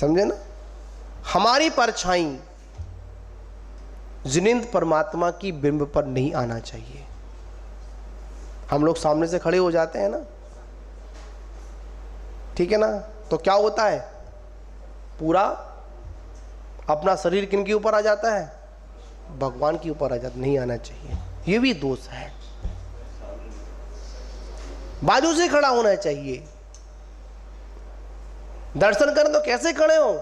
समझे ना। हमारी परछाई जिनिंद परमात्मा की बिंब पर नहीं आना चाहिए। हम लोग सामने से खड़े हो जाते हैं ना, ठीक है ना, तो क्या होता है, पूरा अपना शरीर किन के ऊपर आ जाता है, भगवान के ऊपर आ जाता, नहीं आना चाहिए, ये भी दोष है। बाजू से खड़ा होना चाहिए। दर्शन करें तो कैसे खड़े हो,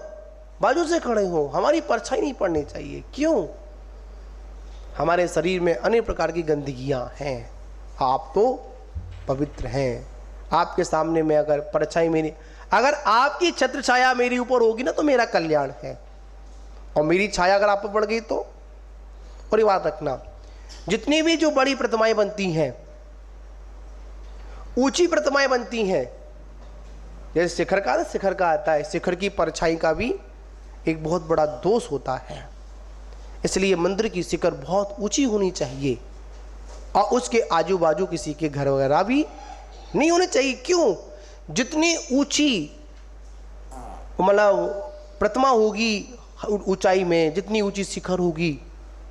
बाजू से खड़े हो, हमारी परछाई नहीं पड़नी चाहिए। क्यों, हमारे शरीर में अनेक प्रकार की गंदगियां हैं, आप तो पवित्र हैं। आपके सामने में अगर परछाई मेरी, अगर आपकी छत्र छाया मेरी ऊपर होगी ना तो मेरा कल्याण है, और मेरी छाया अगर आप पर पड़ गई तो। और ये बात रखना, जितनी भी जो बड़ी प्रतिमाएं बनती हैं, ऊंची प्रतिमाएं बनती हैं, जैसे शिखर का आता है, शिखर की परछाई का भी एक बहुत बड़ा दोष होता है। इसलिए मंदिर की शिखर बहुत ऊंची होनी चाहिए और उसके आजू बाजू किसी के घर वगैरह भी नहीं होने चाहिए। क्यों, जितनी ऊंची मतलब प्रतिमा होगी ऊंचाई में, जितनी ऊंची शिखर होगी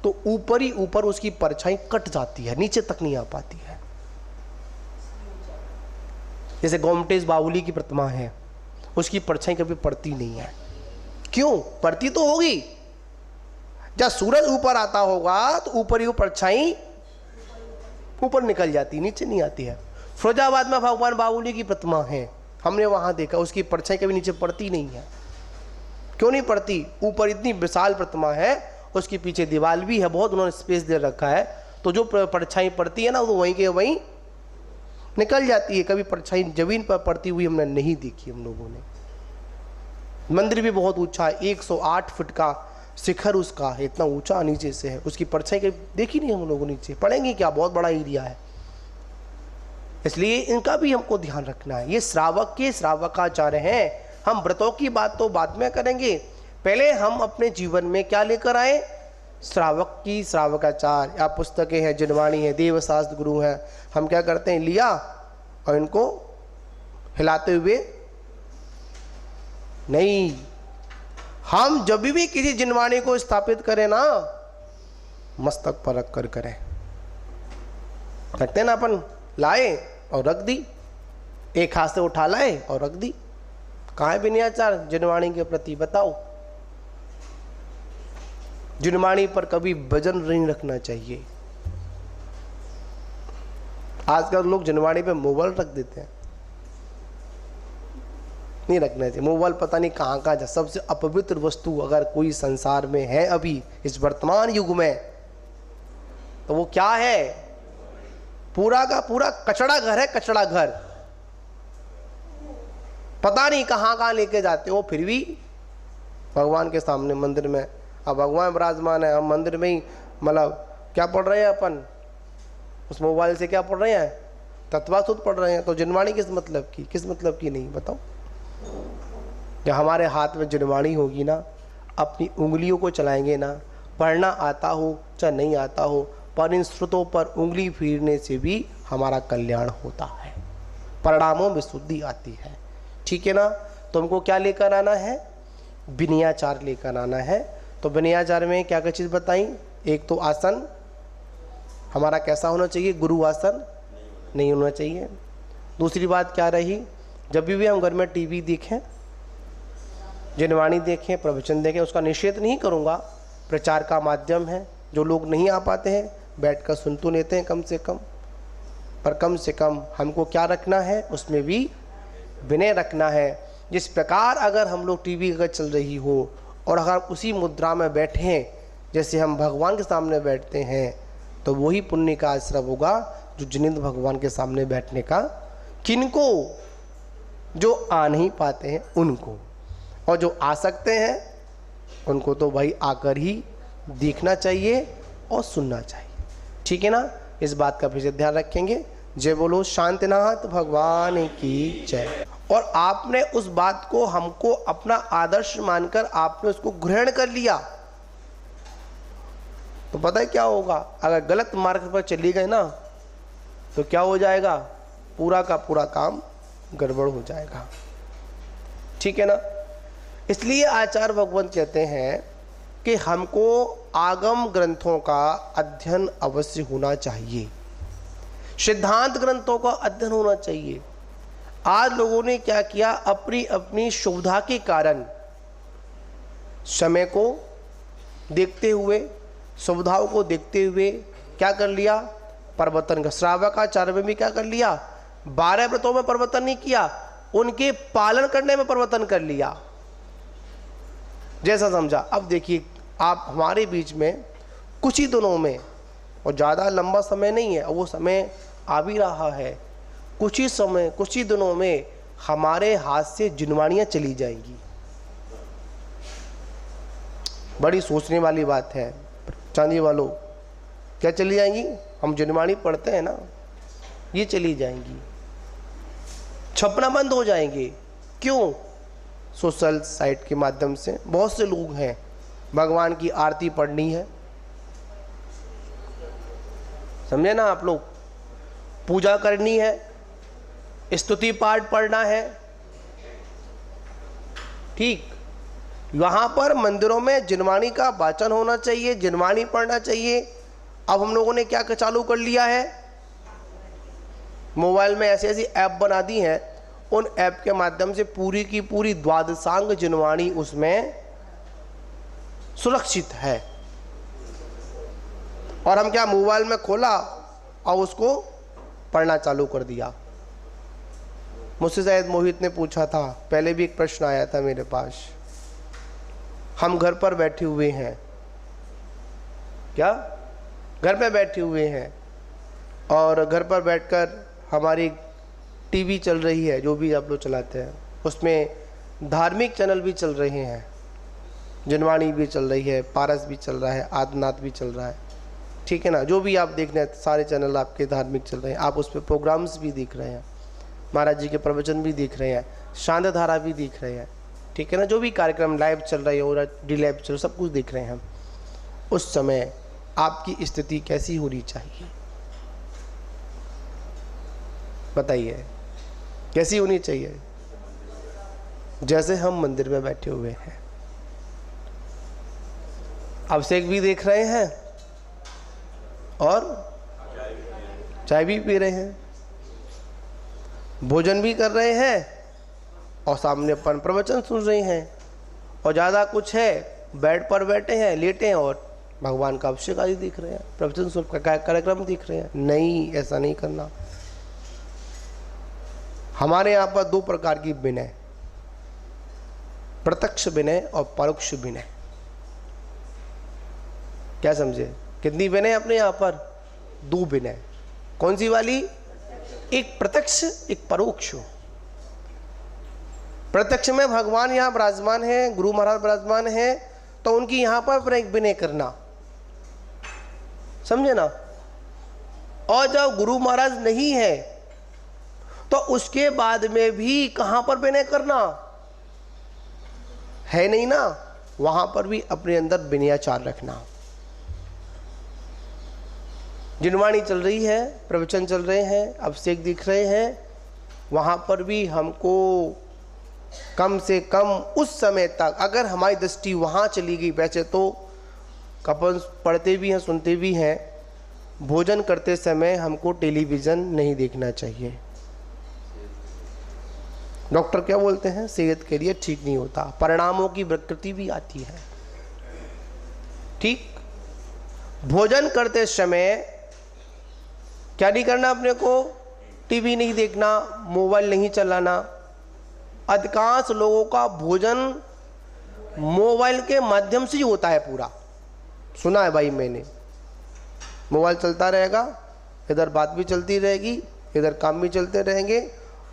तो ऊपर ही ऊपर उसकी परछाई कट जाती है, नीचे तक नहीं आ पाती है। जैसे गोमटेश बाहुली की प्रतिमा है, उसकी परछाई कभी पड़ती नहीं है। क्यों, पड़ती तो होगी, जब सूरज ऊपर आता होगा तो ऊपर ही वो परछाई ऊपर निकल जाती, नीचे नहीं आती है। फिरोजाबाद में भगवान बाहुली की प्रतिमा है, हमने वहां देखा, उसकी परछाई कभी नीचे पड़ती नहीं है। क्यों नहीं पड़ती, ऊपर इतनी विशाल प्रतिमा है, उसके पीछे दीवार भी है, बहुत उन्होंने स्पेस दे रखा है, तो जो परछाई पड़ती है ना वो वहीं के वहीं निकल जाती है। कभी परछाई जमीन पर पड़ती हुई हमने नहीं देखी हम लोगों ने। मंदिर भी बहुत ऊंचा है, 108 फुट का शिखर उसका है, इतना ऊंचा नीचे से है, उसकी परछाई कभी देखी नहीं हम लोगों, नीचे पड़ेंगे क्या, बहुत बड़ा एरिया है। इसलिए इनका भी हमको ध्यान रखना है। ये श्रावक के श्रावकाचार्य हैं। हम व्रतों की बात तो बाद में करेंगे, पहले हम अपने जीवन में क्या लेकर आए, श्रावक की श्रावकाचार या पुस्तकें हैं, जिनवाणी है, देवशास्त्र गुरु हैं। हम क्या करते हैं, लिया और इनको हिलाते हुए नहीं, हम जब भी किसी जिनवाणी को स्थापित करें ना, मस्तक पर रख कर करें। रखते ना अपन, लाए और रख दी, एक हाथ से उठा लाए और रख दी। कहाँ है विनयाचार जिनवाणी के प्रति, बताओ। जिनवाणी पर कभी वजन नहीं रखना चाहिए। आजकल लोग जिनवाणी पे मोबाइल रख देते हैं, नहीं रखना चाहिए। मोबाइल पता नहीं कहाँ कहाँ, सबसे अपवित्र वस्तु अगर कोई संसार में है अभी इस वर्तमान युग में, तो वो क्या है, पूरा का पूरा कचड़ा घर है, कचड़ा घर। पता नहीं कहाँ कहाँ लेके जाते हो, फिर भी भगवान के सामने मंदिर में, अब भगवान विराजमान है, हम मंदिर में ही मतलब क्या पढ़ रहे हैं अपन, उस मोबाइल से क्या पढ़ रहे हैं, तत्वासुत पढ़ रहे हैं। तो जिनवाणी किस मतलब की, किस मतलब की नहीं, बताओ। जब हमारे हाथ में जिनवाणी होगी ना, अपनी उंगलियों को चलाएंगे ना, पढ़ना आता हो चाहे नहीं आता हो, पर इन श्रुतों पर उंगली फेरने से भी हमारा कल्याण होता है, परिणामों में शुद्धि आती है। ठीक है ना। तो हमको क्या लेकर आना है, विनयाचार लेकर आना है। तो विनयाचार में क्या क्या चीज़ बताई, एक तो आसन हमारा कैसा होना चाहिए, गुरु आसन नहीं होना चाहिए। दूसरी बात क्या रही, जब भी हम घर में टीवी देखें, जिनवाणी देखें, प्रवचन देखें, उसका निषेध नहीं करूँगा, प्रचार का माध्यम है। जो लोग नहीं आ पाते हैं बैठकर सुन तो लेते हैं कम से कम, पर कम से कम हमको क्या रखना है, उसमें भी विनय रखना है। जिस प्रकार अगर हम लोग टीवी अगर चल रही हो और अगर उसी मुद्रा में बैठें जैसे हम भगवान के सामने बैठते हैं, तो वही पुण्य का आश्रय होगा जो जिनिंद भगवान के सामने बैठने का। किनको, जो आ नहीं पाते हैं उनको, और जो आ सकते हैं उनको तो भाई आकर ही देखना चाहिए और सुनना चाहिए। ठीक है ना, इस बात का फिर से ध्यान रखेंगे। जय बोलो शांतिनाथ भगवान की जय। और आपने उस बात को हमको अपना आदर्श मानकर आपने उसको ग्रहण कर लिया तो पता है क्या होगा, अगर गलत मार्ग पर चली गए ना तो क्या हो जाएगा, पूरा का पूरा काम गड़बड़ हो जाएगा। ठीक है ना, इसलिए आचार्य भगवंत कहते हैं कि हमको आगम ग्रंथों का अध्ययन अवश्य होना चाहिए, सिद्धांत ग्रंथों का अध्ययन होना चाहिए। आज लोगों ने क्या किया, अपनी अपनी सुविधा के कारण समय को देखते हुए, सुविधाओं को देखते हुए क्या कर लिया, परिवर्तन का। श्रावकाचार्य में भी क्या कर लिया, 12 व्रतों में परिवर्तन नहीं किया, उनके पालन करने में परिवर्तन कर लिया, जैसा समझा। अब देखिए आप हमारे बीच में कुछ ही दिनों में, और ज़्यादा लंबा समय नहीं है, और वो समय आ भी रहा है, कुछ ही समय, कुछ ही दिनों में हमारे हाथ से जिनवाणियाँ चली जाएंगी। बड़ी सोचने वाली बात है चांदी वालों, क्या चली जाएंगी, हम जिनवाणी पढ़ते हैं ना, ये चली जाएंगी, छपना बंद हो जाएंगे। क्यों, सोशल साइट के माध्यम से बहुत से लोग हैं, भगवान की आरती पढ़नी है, समझे ना आप लोग, पूजा करनी है, स्तुति पाठ पढ़ना है, ठीक, वहाँ पर मंदिरों में जिनवाणी का वाचन होना चाहिए, जिनवाणी पढ़ना चाहिए। अब हम लोगों ने क्या चालू कर लिया है, मोबाइल में ऐसी ऐसी ऐप बना दी हैं, उन ऐप के माध्यम से पूरी की पूरी द्वादशांग जिनवाणी उसमें सुरक्षित है। और हम क्या, मोबाइल में खोला और उसको पढ़ना चालू कर दिया। मुझसे शायद मोहित ने पूछा था, पहले भी एक प्रश्न आया था मेरे पास, हम घर पर बैठे हुए हैं, क्या घर पे बैठे हुए हैं, और घर पर बैठकर हमारी टीवी चल रही है, जो भी आप लोग चलाते हैं, उसमें धार्मिक चैनल भी चल रहे हैं, जिनवाणी भी चल रही है, पारस भी चल रहा है, आदिनाथ भी चल रहा है, ठीक है ना, जो भी आप देख रहे हैं सारे चैनल आपके धार्मिक चल रहे हैं, आप उस पर प्रोग्राम्स भी देख रहे हैं, महाराज जी के प्रवचन भी देख रहे हैं, शांत धारा भी देख रहे हैं, ठीक है ना, जो भी कार्यक्रम लाइव चल रही है और डी लाइव चल, सब कुछ देख रहे हैं हम। उस समय आपकी स्थिति कैसी होनी चाहिए, बताइए, कैसी होनी चाहिए, जैसे हम मंदिर में बैठे हुए हैं, अभिषेक भी देख रहे हैं और चाय भी पी रहे हैं, भोजन भी कर रहे हैं और सामने अपन प्रवचन सुन रहे हैं, और ज़्यादा कुछ है, बेड पर बैठे हैं, लेटे हैं और भगवान का अभिषेक आदि देख रहे हैं, प्रवचन सुन का कार्यक्रम देख रहे हैं। नहीं, ऐसा नहीं करना। हमारे यहाँ पर 2 प्रकार की विनय, प्रत्यक्ष विनय और परोक्ष विनय। क्या समझे, कितनी विनय अपने यहाँ पर, 2 विनय। कौन सी वाली, एक प्रत्यक्ष एक परोक्ष। प्रत्यक्ष में भगवान यहाँ विराजमान है, गुरु महाराज विराजमान है, तो उनकी यहाँ पर एक विनय करना, समझे ना। और जब गुरु महाराज नहीं है तो उसके बाद में भी कहां पर विनय करना है, नहीं ना, वहां पर भी अपने अंदर विनयाचार रखना। जिनवाणी चल रही है, प्रवचन चल रहे हैं, अभिषेक दिख रहे हैं, वहाँ पर भी हमको कम से कम उस समय तक, अगर हमारी दृष्टि वहाँ चली गई, वैसे तो अपन पढ़ते भी हैं, सुनते भी हैं, भोजन करते समय हमको टेलीविज़न नहीं देखना चाहिए। डॉक्टर क्या बोलते हैं, सेहत के लिए ठीक नहीं होता, परिणामों की विकृति भी आती है। ठीक, भोजन करते समय क्या नहीं करना, अपने को टीवी नहीं देखना, मोबाइल नहीं चलाना। अधिकांश लोगों का भोजन मोबाइल के माध्यम से ही होता है पूरा, सुना है भाई मैंने। मोबाइल चलता रहेगा, इधर बात भी चलती रहेगी, इधर काम भी चलते रहेंगे,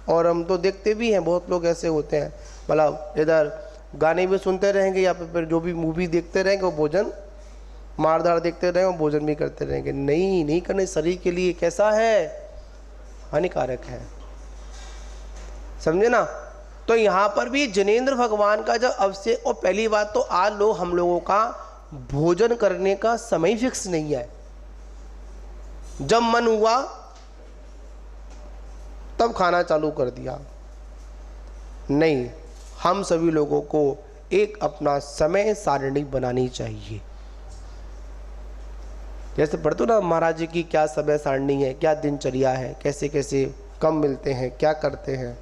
और हम तो देखते भी हैं बहुत लोग ऐसे होते हैं, मतलब इधर गाने भी सुनते रहेंगे या फिर जो भी मूवी देखते रहेंगे वो भोजन, मारधाड़ देखते रहेंगे वो भोजन भी करते रहेंगे। नहीं, नहीं करने, शरीर के लिए कैसा है, हानिकारक है, समझे ना। तो यहाँ पर भी जिनेंद्र भगवान का जब अवश्य, और पहली बात तो आज लोग, हम लोगों का भोजन करने का समय फिक्स नहीं है, जब मन हुआ तब खाना चालू कर दिया। नहीं, हम सभी लोगों को एक अपना समय सारणी बनानी चाहिए। जैसे पढ़ते हो ना महाराज जी की क्या समय सारणी है, क्या दिनचर्या है, कैसे कैसे कब मिलते हैं, क्या करते हैं,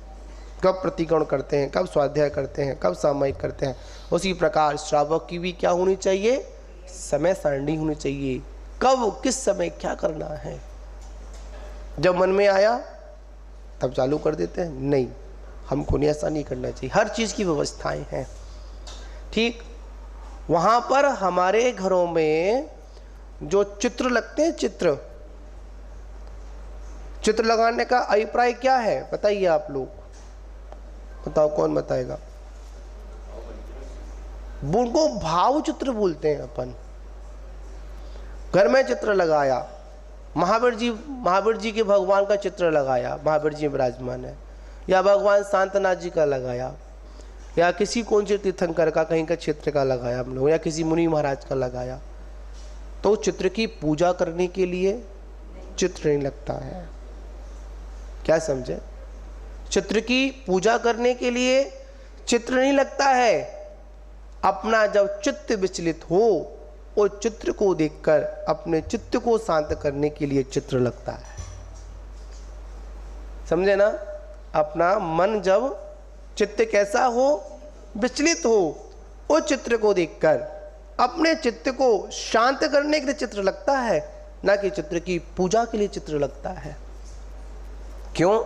कब प्रतिक्रमण करते हैं, कब स्वाध्याय करते हैं, कब सामयिक करते हैं। उसी प्रकार श्रावक की भी क्या होनी चाहिए, समय सारणी होनी चाहिए, कब किस समय क्या करना है। जब मन में आया तब चालू कर देते हैं, नहीं, हमको नहीं, ऐसा नहीं करना चाहिए। हर चीज़ की व्यवस्थाएं हैं, ठीक। वहाँ पर हमारे घरों में जो चित्र लगते हैं, चित्र लगाने का अभिप्राय क्या है बताइए आप लोग, बताओ कौन बताएगा। उनको भाव चित्र बोलते हैं अपन। घर में चित्र लगाया, महावीर जी के भगवान का चित्र लगाया, महावीर जी विराजमान है, या भगवान शांतनाथ जी का लगाया, या किसी कौन से तीर्थंकर का कहीं का चित्र का लगाया हम लोग, या किसी मुनि महाराज का लगाया, तो चित्र की पूजा करने के लिए चित्र नहीं लगता है। क्या समझे, चित्र की पूजा करने के लिए चित्र नहीं लगता है। अपना जब चित्त विचलित हो, वो चित्र को देखकर अपने चित्त को शांत करने के लिए चित्र लगता है, समझे ना। अपना मन जब चित्त कैसा हो, विचलित हो, वो चित्र को देखकर अपने चित्त को शांत करने के लिए चित्र लगता है, ना कि चित्र की पूजा के लिए चित्र लगता है। क्यों,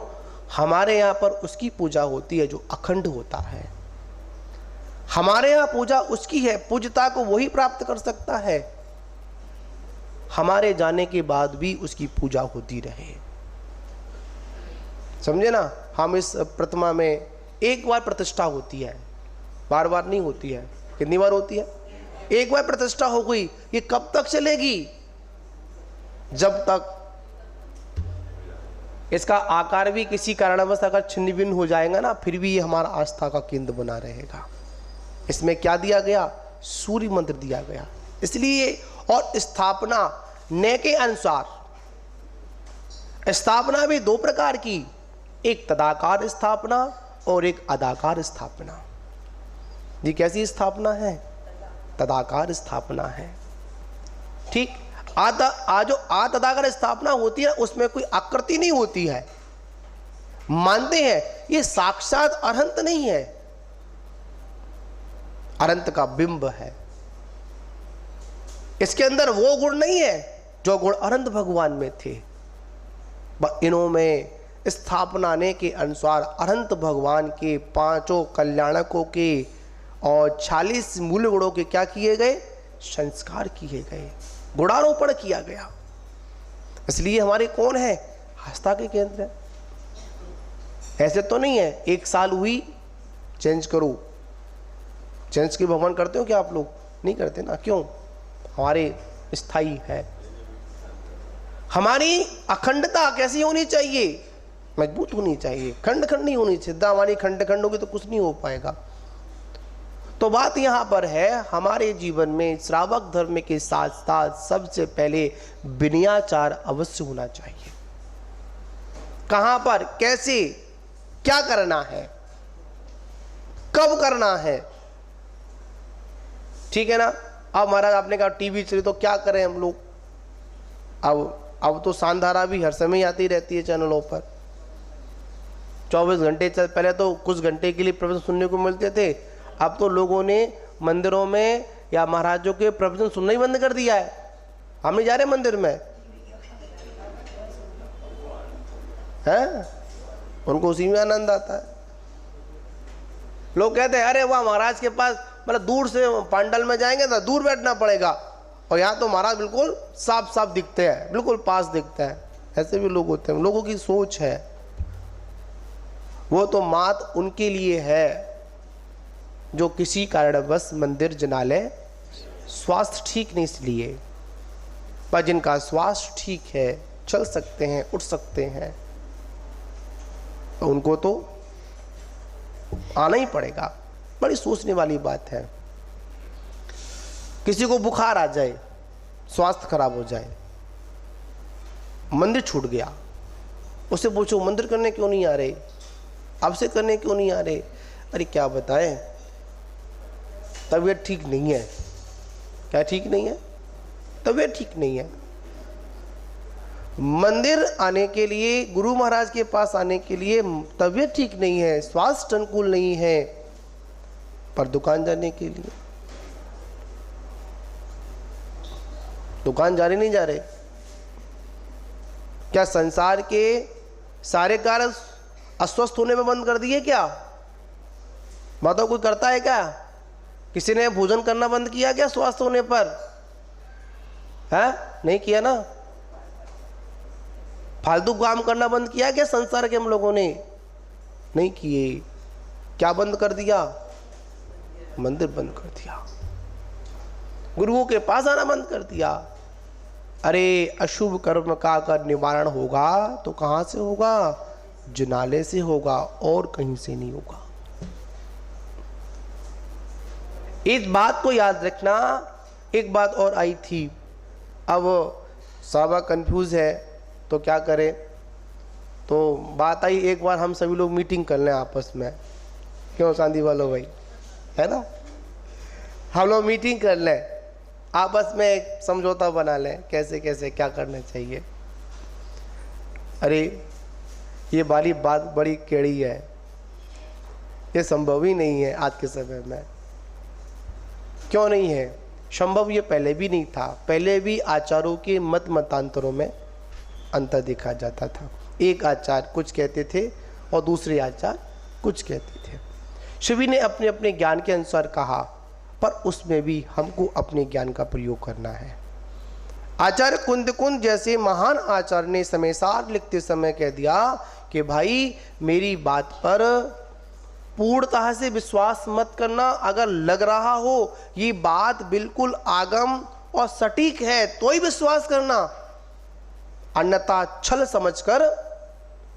हमारे यहाँ पर उसकी पूजा होती है जो अखंड होता है। हमारे यहाँ पूजा उसकी है, पूज्यता को वही प्राप्त कर सकता है, हमारे जाने के बाद भी उसकी पूजा होती रहे, समझे ना। हम इस प्रतिमा में एक बार प्रतिष्ठा होती है, बार बार नहीं होती है। कितनी बार होती है, एक बार प्रतिष्ठा हो गई, ये कब तक चलेगी, जब तक इसका आकार भी किसी कारणवश अगर छिन्न भिन्न हो जाएगा ना, फिर भी ये हमारा आस्था का केंद्र बना रहेगा। इसमें क्या दिया गया, सूर्य मंत्र दिया गया, इसलिए। और स्थापना नए के अनुसार, स्थापना भी दो प्रकार की, एक तदाकार स्थापना और एक अदाकार स्थापना। ये कैसी स्थापना है, तदाकार स्थापना है, ठीक। जो तदाकार स्थापना होती है उसमें कोई आकृति नहीं होती है, मानते हैं ये साक्षात अनंत नहीं है, अनंत का बिंब है, इसके अंदर वो गुण नहीं है जो गुण अनंत भगवान में थे। इनों में स्थापना ने के अनुसार अनंत भगवान के पांचों कल्याणकों के और 46 मूल गुणों के क्या किए गए, संस्कार किए गए, गुणारोपण किया गया। इसलिए हमारे कौन है, आस्था के केंद्र है। ऐसे तो नहीं है एक साल हुई चेंज करो, चेंज के भगवान करते हो क्या आप लोग, नहीं करते ना। क्यों, हमारे स्थायी है। हमारी अखंडता कैसी होनी चाहिए, मजबूत होनी चाहिए, खंड खंड नहीं होनी चाहिए। हमारी खंड खंड होगी तो कुछ नहीं हो पाएगा। तो बात यहाँ पर है, हमारे जीवन में श्रावक धर्म के साथ साथ सबसे पहले विनयाचार अवश्य होना चाहिए। कहाँ पर, कैसे, क्या करना है, कब करना है, ठीक है ना। अब महाराज आपने कहा टीवी चली तो क्या करें हम लोग, अब तो सांधारा भी हर समय आती रहती है चैनलों पर, 24 घंटे। पहले तो कुछ घंटे के लिए प्रवचन सुनने को मिलते थे, अब तो लोगों ने मंदिरों में या महाराजों के प्रवचन सुनना ही बंद कर दिया है। हम नहीं जा रहे मंदिर में, हैं, उनको उसी में आनंद आता है। लोग कहते हैं अरे वाह महाराज के पास, मतलब दूर से पंडाल में जाएंगे तो दूर बैठना पड़ेगा, और यहाँ तो महाराज बिल्कुल साफ साफ दिखते हैं, बिल्कुल पास दिखता है। ऐसे भी लोग होते हैं, लोगों की सोच है। वो तो मात उनके लिए है जो किसी कारणवश मंदिर जिनालय स्वास्थ्य ठीक नहीं इसलिए, पर जिनका स्वास्थ्य ठीक है, चल सकते हैं, उठ सकते हैं, तो उनको तो आना ही पड़ेगा। बड़ी सोचने वाली बात है। किसी को बुखार आ जाए, स्वास्थ्य खराब हो जाए, मंदिर छूट गया, उससे पूछो मंदिर करने क्यों नहीं आ रहे, आपसे करने क्यों नहीं आ रहे? अरे क्या बताएं, तबीयत ठीक नहीं है। क्या ठीक नहीं है? तबीयत ठीक नहीं है। मंदिर आने के लिए, गुरु महाराज के पास आने के लिए तबीयत ठीक नहीं है, स्वास्थ्य अनुकूल नहीं है, पर दुकान जाने के लिए दुकान जा रहे नहीं जा रहे? क्या संसार के सारे कार्य अस्वस्थ होने में बंद कर दिए क्या? बताओ, कोई करता है क्या? किसी ने भोजन करना बंद किया क्या स्वस्थ होने पर? है? नहीं किया ना। फालतू काम करना बंद किया क्या संसार के हम लोगों ने? नहीं किए। क्या बंद कर दिया? मंदिर बंद कर दिया, गुरुओं के पास आना बंद कर दिया। अरे अशुभ कर्म का अगर निवारण होगा तो कहां से होगा? जिनालय से होगा, और कहीं से नहीं होगा। इस बात को याद रखना। एक बात और आई थी, अब साहबा कंफ्यूज है तो क्या करें, तो बात आई एक बार हम सभी लोग मीटिंग कर लें आपस में, क्यों चांदी वालों भाई, है ना? हम लोग मीटिंग कर लें, आपस में एक समझौता बना लें, कैसे कैसे क्या करना चाहिए। अरे ये वाली बात बड़ी केड़ी है, ये संभव ही नहीं है आज के समय में। क्यों नहीं है संभव? ये पहले भी नहीं था। पहले भी आचारों के मत मतांतरों में अंतर देखा जाता था। एक आचार कुछ कहते थे और दूसरे आचार कुछ कहते थे। शिवी ने अपने अपने ज्ञान के अनुसार कहा, पर उसमें भी हमको अपने ज्ञान का प्रयोग करना है। आचार्य कुंद जैसे महान आचार्य ने समयसार लिखते समय कह दिया कि भाई मेरी बात पर पूर्णतः से विश्वास मत करना। अगर लग रहा हो ये बात बिल्कुल आगम और सटीक है तो ही विश्वास करना, अन्यथा छल समझकर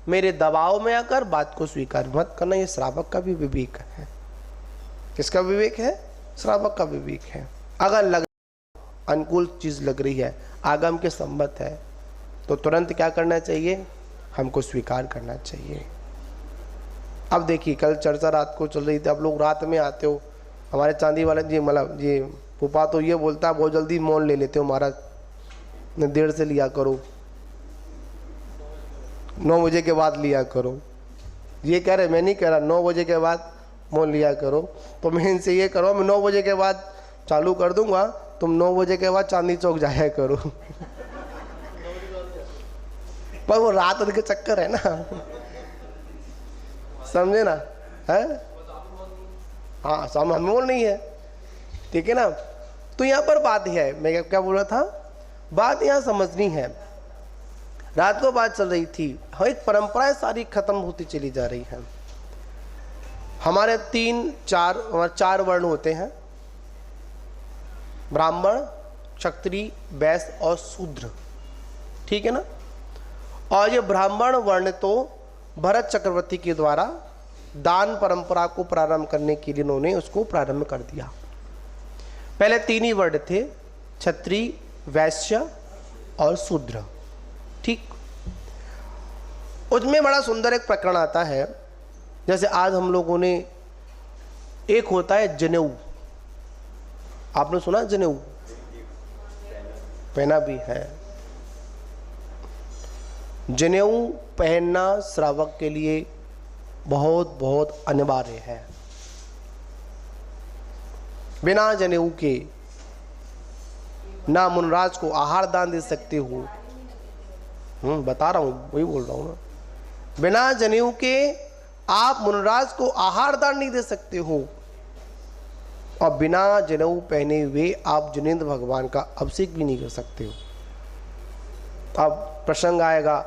मेरे दबाव में आकर बात को स्वीकार मत करना। ये श्रावक का भी विवेक है। किसका विवेक है? श्रावक का विवेक है। अगर लग अनुकूल चीज लग रही है, आगम के सम्मत है, तो तुरंत क्या करना चाहिए? हमको स्वीकार करना चाहिए। अब देखिए, कल चर्चा रात को चल रही थी, आप लोग रात में आते हो। हमारे चांदी वाले जी, मतलब जी पुपा तो ये बोलता है बहुत जल्दी मौन ले लेते हो महाराज, देर से लिया करो, 9 बजे के बाद लिया करो। ये कह रहे, मैं नहीं कह रहा 9 बजे के बाद मौन लिया करो। तो मैं इनसे ये करो, मैं 9 बजे के बाद चालू कर दूंगा, तुम 9 बजे के बाद चांदी चौक जाया करो। पर वो रात के चक्कर है ना, समझे ना? है हाँ, सामने मौन नहीं है, ठीक है ना? तो यहाँ पर बात है, मैं क्या बोल रहा था, बात यहाँ समझनी है। रात को बात चल रही थी, हम एक परंपराएं सारी खत्म होती चली जा रही हैं। हमारे 4 वर्ण होते हैं, ब्राह्मण, क्षत्रिय, वैश्य और शूद्र, ठीक है ना? और ये ब्राह्मण वर्ण तो भरत चक्रवर्ती के द्वारा दान परंपरा को प्रारंभ करने के लिए उन्होंने उसको प्रारंभ कर दिया। पहले 3 ही वर्ण थे, क्षत्रिय, वैश्य और शूद्र, ठीक। उसमें बड़ा सुंदर एक प्रकरण आता है, जैसे आज हम लोगों ने, एक होता है जनेऊ, आपने सुना जनेऊ? पहना भी है। जनेऊ पहनना श्रावक के लिए बहुत बहुत अनिवार्य है। बिना जनेऊ के ना मुनराज को आहार दान दे सकते हो। बता रहा हूं, वही बोल रहा हूं ना। बिना जनेऊ के आप मुनराज को आहार दान नहीं दे सकते हो, और बिना जनेऊ पहने हुए आप जिनेंद्र भगवान का अभिषेक भी नहीं कर सकते हो। अब प्रसंग आएगा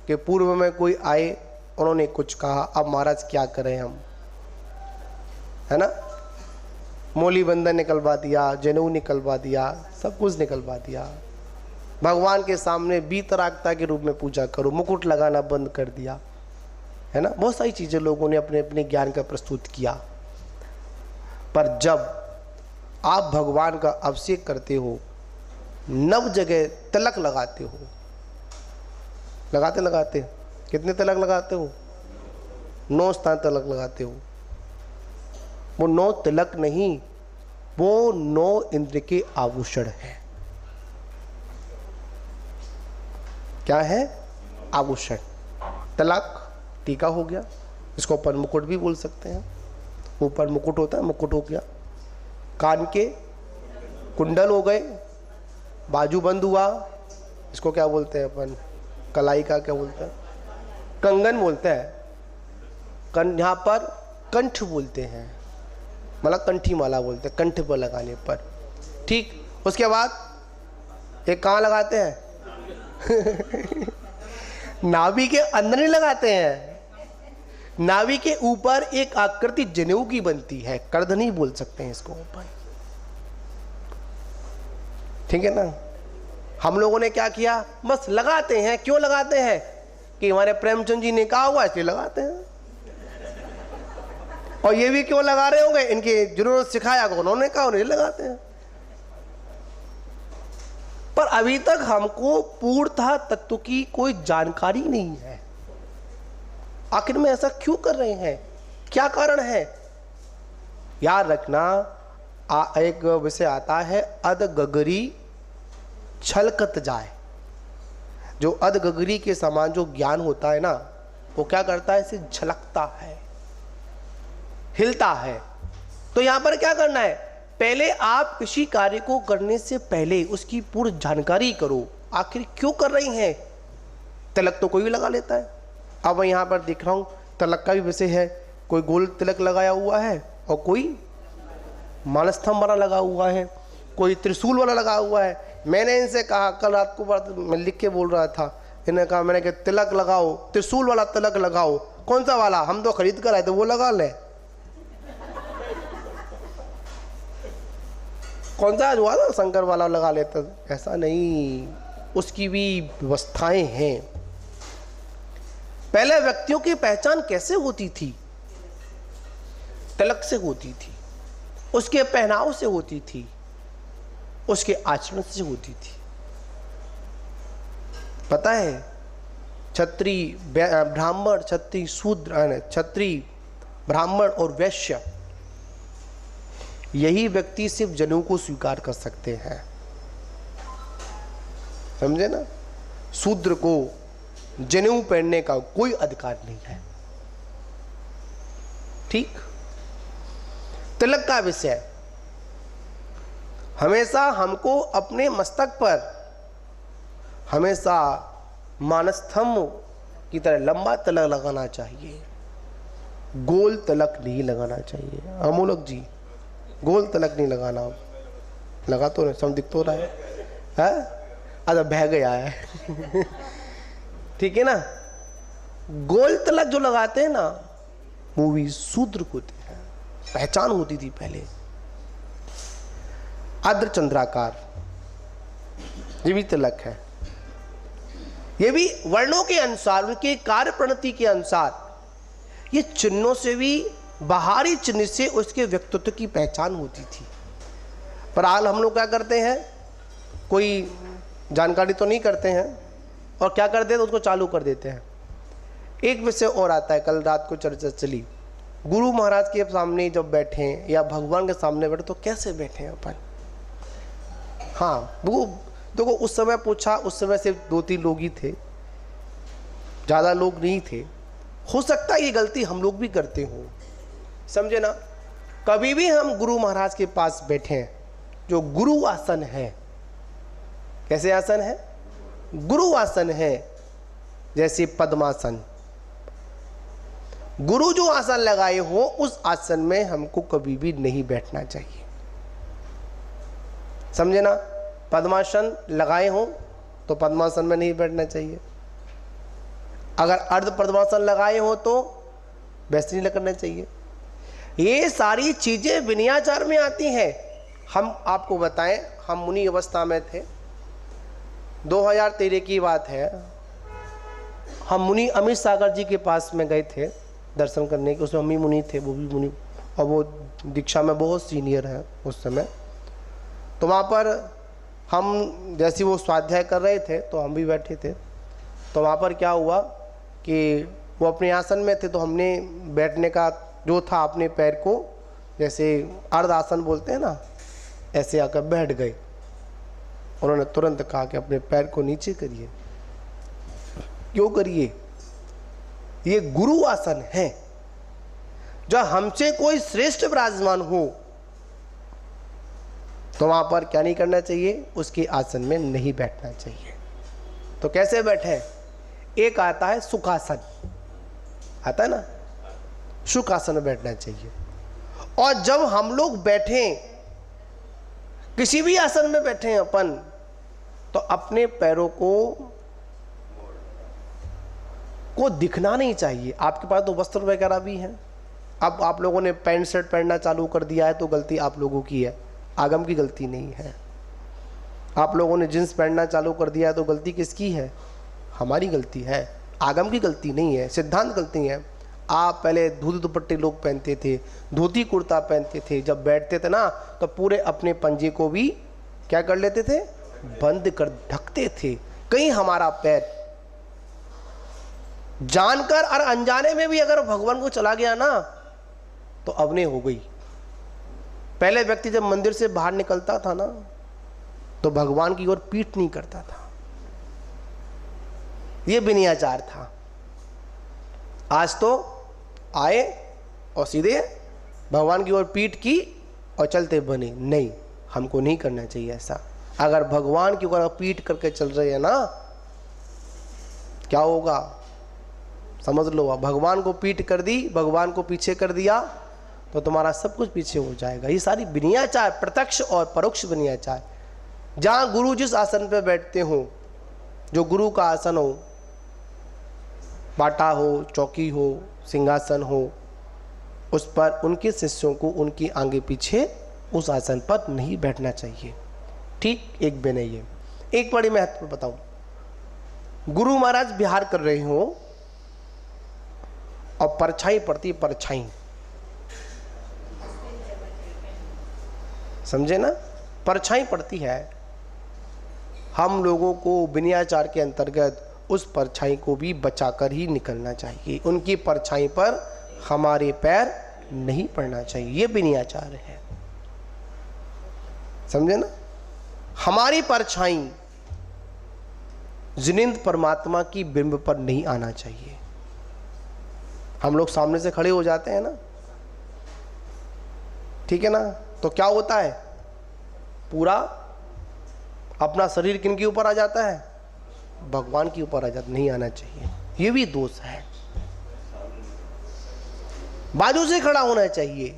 कि पूर्व में कोई आए, उन्होंने कुछ कहा, अब महाराज क्या करें हम, है ना? मोली बंधन निकलवा दिया, जनेऊ निकलवा दिया, सब कुछ निकलवा दिया। भगवान के सामने वीतरागता के रूप में पूजा करो, मुकुट लगाना बंद कर दिया, है ना। बहुत सारी चीज़ें लोगों ने अपने अपने ज्ञान का प्रस्तुत किया। पर जब आप भगवान का अभिषेक करते हो, नव जगह तिलक लगाते हो, लगाते कितने तिलक लगाते हो? 9 स्थान तिलक लगाते हो। वो 9 तिलक नहीं, वो 9 इंद्र के आभूषण है। क्या है? आभूषण। तिलक टीका हो गया, इसको अपन मुकुट भी बोल सकते हैं। ऊपर मुकुट होता है, मुकुट हो गया। कान के कुंडल हो गए, बाजूबंद हुआ, इसको क्या बोलते हैं अपन? कलाई का क्या बोलते हैं? कंगन बोलते हैं। यहाँ पर कंठ बोलते हैं, मतलब कंठी माला बोलते हैं, कंठ पर लगाने पर। ठीक, उसके बाद एक कहाँ लगाते हैं? नाभि के अंदर नहीं लगाते हैं। नाभि के ऊपर एक आकृति जनेऊ की बनती है, करधनी बोल सकते हैं इसको ऊपर। ठीक है ना। हम लोगों ने क्या किया? बस लगाते हैं। क्यों लगाते हैं? कि हमारे प्रेमचंद जी ने कहा हुआ, इसलिए लगाते हैं। और ये भी क्यों लगा रहे होंगे? इनके जिन्होंने सिखाया, उन्होंने कहा, उन्हें लगाते हैं। पर अभी तक हमको पूर्णतः तत्व की कोई जानकारी नहीं है। आखिर में ऐसा क्यों कर रहे हैं? क्या कारण है? याद रखना, एक विषय आता है, अधगगरी छलकत जाए। जो अधगगरी के समान जो ज्ञान होता है ना, वो क्या करता है? इसे झलकता है, हिलता है। तो यहां पर क्या करना है? पहले आप किसी कार्य को करने से पहले उसकी पूर्ण जानकारी करो। आखिर क्यों कर रही हैं? तिलक तो कोई भी लगा लेता है। अब मैं यहाँ पर देख रहा हूँ, तिलक का भी विषय है। कोई गोल तिलक लगाया हुआ है और कोई मानस्तंभ वाला लगा हुआ है, कोई त्रिशूल वाला लगा हुआ है। मैंने इनसे कहा, कल रात को मैं लिख के बोल रहा था, इन्हें कहा, मैंने कहा तिलक लगाओ, त्रिशूल वाला तिलक लगाओ। कौन सा वाला? हम तो खरीद कर आए थे, वो लगा लें। कौन सा हुआ था? शंकर वाला लगा लेता। ऐसा नहीं, उसकी भी व्यवस्थाएं हैं। पहले व्यक्तियों की पहचान कैसे होती थी? तिलक से होती थी, उसके पहनाव से होती थी, उसके आचरण से होती थी। पता है, क्षत्रिय, ब्राह्मण, क्षत्रिय, शूद्र, क्षत्रिय, ब्राह्मण और वैश्य, यही व्यक्ति सिर्फ जनेऊ को स्वीकार कर सकते हैं। समझे ना। शूद्र को जनेऊ पहनने का कोई अधिकार नहीं है। ठीक। तिलक का विषय, हमेशा हमको अपने मस्तक पर हमेशा मानस्तंभ की तरह लंबा तिलक लगाना चाहिए, गोल तिलक नहीं लगाना चाहिए। अमोलक जी, गोल तिलक नहीं लगाना। लगा तो नहीं, सब दिख तो रहा है। अच्छा, बह गया है। ठीक है ना। गोल तिलक जो लगाते हैं ना, वो भी शूद्र होते हैं, पहचान होती थी पहले। अर्धचंद्राकार, ये भी तिलक है। ये भी वर्णों के अनुसार, उनके कार्य प्रणति के अनुसार, ये चिन्हों से भी, बाहरी चिन्ह से उसके व्यक्तित्व की पहचान होती थी। पर आज हम लोग क्या करते हैं? कोई जानकारी तो नहीं करते हैं, और क्या करते हैं? तो उसको चालू कर देते हैं। एक विषय और आता है, कल रात को चर्चा चली, गुरु महाराज के सामने जब बैठे या भगवान के सामने बैठे तो कैसे बैठे अपन? हाँ, वो देखो, उस समय पूछा, उस समय सिर्फ 2-3 लोग ही थे, ज़्यादा लोग नहीं थे। हो सकता है ये गलती हम लोग भी करते हो, समझे ना। कभी भी हम गुरु महाराज के पास बैठे, जो गुरु आसन है, कैसे आसन है? गुरु आसन है, जैसे पद्मासन। गुरु जो आसन लगाए हो, उस आसन में हमको कभी भी नहीं बैठना चाहिए, समझे ना। पद्मासन लगाए हो तो पद्मासन में नहीं बैठना चाहिए। अगर अर्ध पद्मासन लगाए हो तो वैसे नहीं करना चाहिए। ये सारी चीजें विनयाचार में आती हैं। हम आपको बताएं, हम मुनि अवस्था में थे, 2013 की बात है। हम मुनि अमित सागर जी के पास में गए थे दर्शन करने के। उसमें हम ही मुनि थे, वो भी मुनि, और वो दीक्षा में बहुत सीनियर है उस समय। तो वहाँ पर हम जैसे वो स्वाध्याय कर रहे थे तो हम भी बैठे थे। तो वहाँ पर क्या हुआ कि वो अपने आसन में थे, तो हमने बैठने का जो था अपने पैर को जैसे अर्ध आसन बोलते हैं ना, ऐसे आकर बैठ गए। उन्होंने तुरंत कहा कि अपने पैर को नीचे करिए। क्यों करिए? ये गुरु आसन है। जब हमसे कोई श्रेष्ठ विराजमान हो तो वहां पर क्या नहीं करना चाहिए? उसके आसन में नहीं बैठना चाहिए। तो कैसे बैठे? एक आता है सुखासन, आता है ना, सुखासन में बैठना चाहिए। और जब हम लोग बैठे, किसी भी आसन में बैठे अपन, तो अपने पैरों को दिखना नहीं चाहिए। आपके पास तो वस्त्र वगैरह भी हैं। अब आप लोगों ने पैंट शर्ट पहनना चालू कर दिया है तो गलती आप लोगों की है, आगम की गलती नहीं है। आप लोगों ने जींस पहनना चालू कर दिया है तो गलती किसकी है? हमारी गलती है, आगम की गलती नहीं है, सिद्धांत गलती है। आप पहले धोती दुपट्टे लोग पहनते थे, धोती कुर्ता पहनते थे, जब बैठते थे ना तो पूरे अपने पंजे को भी क्या कर लेते थे? बंद कर ढकते थे। कहीं हमारा पैर जानकर और अनजाने में भी अगर भगवान को चला गया ना तो अवने हो गई। पहले व्यक्ति जब मंदिर से बाहर निकलता था ना तो भगवान की ओर पीठ नहीं करता था, यह विनयाचार था। आज तो आए और सीधे भगवान की ओर पीठ की और चलते बने। नहीं, हमको नहीं करना चाहिए ऐसा। अगर भगवान की ओर पीठ करके चल रहे हैं ना, क्या होगा समझ लो। भगवान को पीठ कर दी, भगवान को पीछे कर दिया तो तुम्हारा सब कुछ पीछे हो जाएगा। ये सारी विनयाचार, प्रत्यक्ष और परोक्ष विनयाचार। जहां गुरु जिस आसन पे बैठते हो, जो गुरु का आसन हो, पाटा हो, चौकी हो, सिंहासन हो, उस पर उनके शिष्यों को उनकी आगे पीछे उस आसन पर नहीं बैठना चाहिए। ठीक एक भी नहीं है। एक बड़ी महत्व बताऊं, गुरु महाराज विहार कर रहे हो और परछाई पड़ती, परछाई, समझे ना, परछाई पड़ती है। हम लोगों को विनयाचार के अंतर्गत उस परछाई को भी बचाकर ही निकलना चाहिए। उनकी परछाई पर हमारे पैर नहीं पड़ना चाहिए, ये विनयाचार है, समझे ना। हमारी परछाई जिनिंद परमात्मा की बिंब पर नहीं आना चाहिए। हम लोग सामने से खड़े हो जाते हैं ना, ठीक है ना, तो क्या होता है? पूरा अपना शरीर किन के ऊपर आ जाता है? भगवान के ऊपर आ जाता। नहीं आना चाहिए, ये भी दोष है। बाजू से खड़ा होना चाहिए।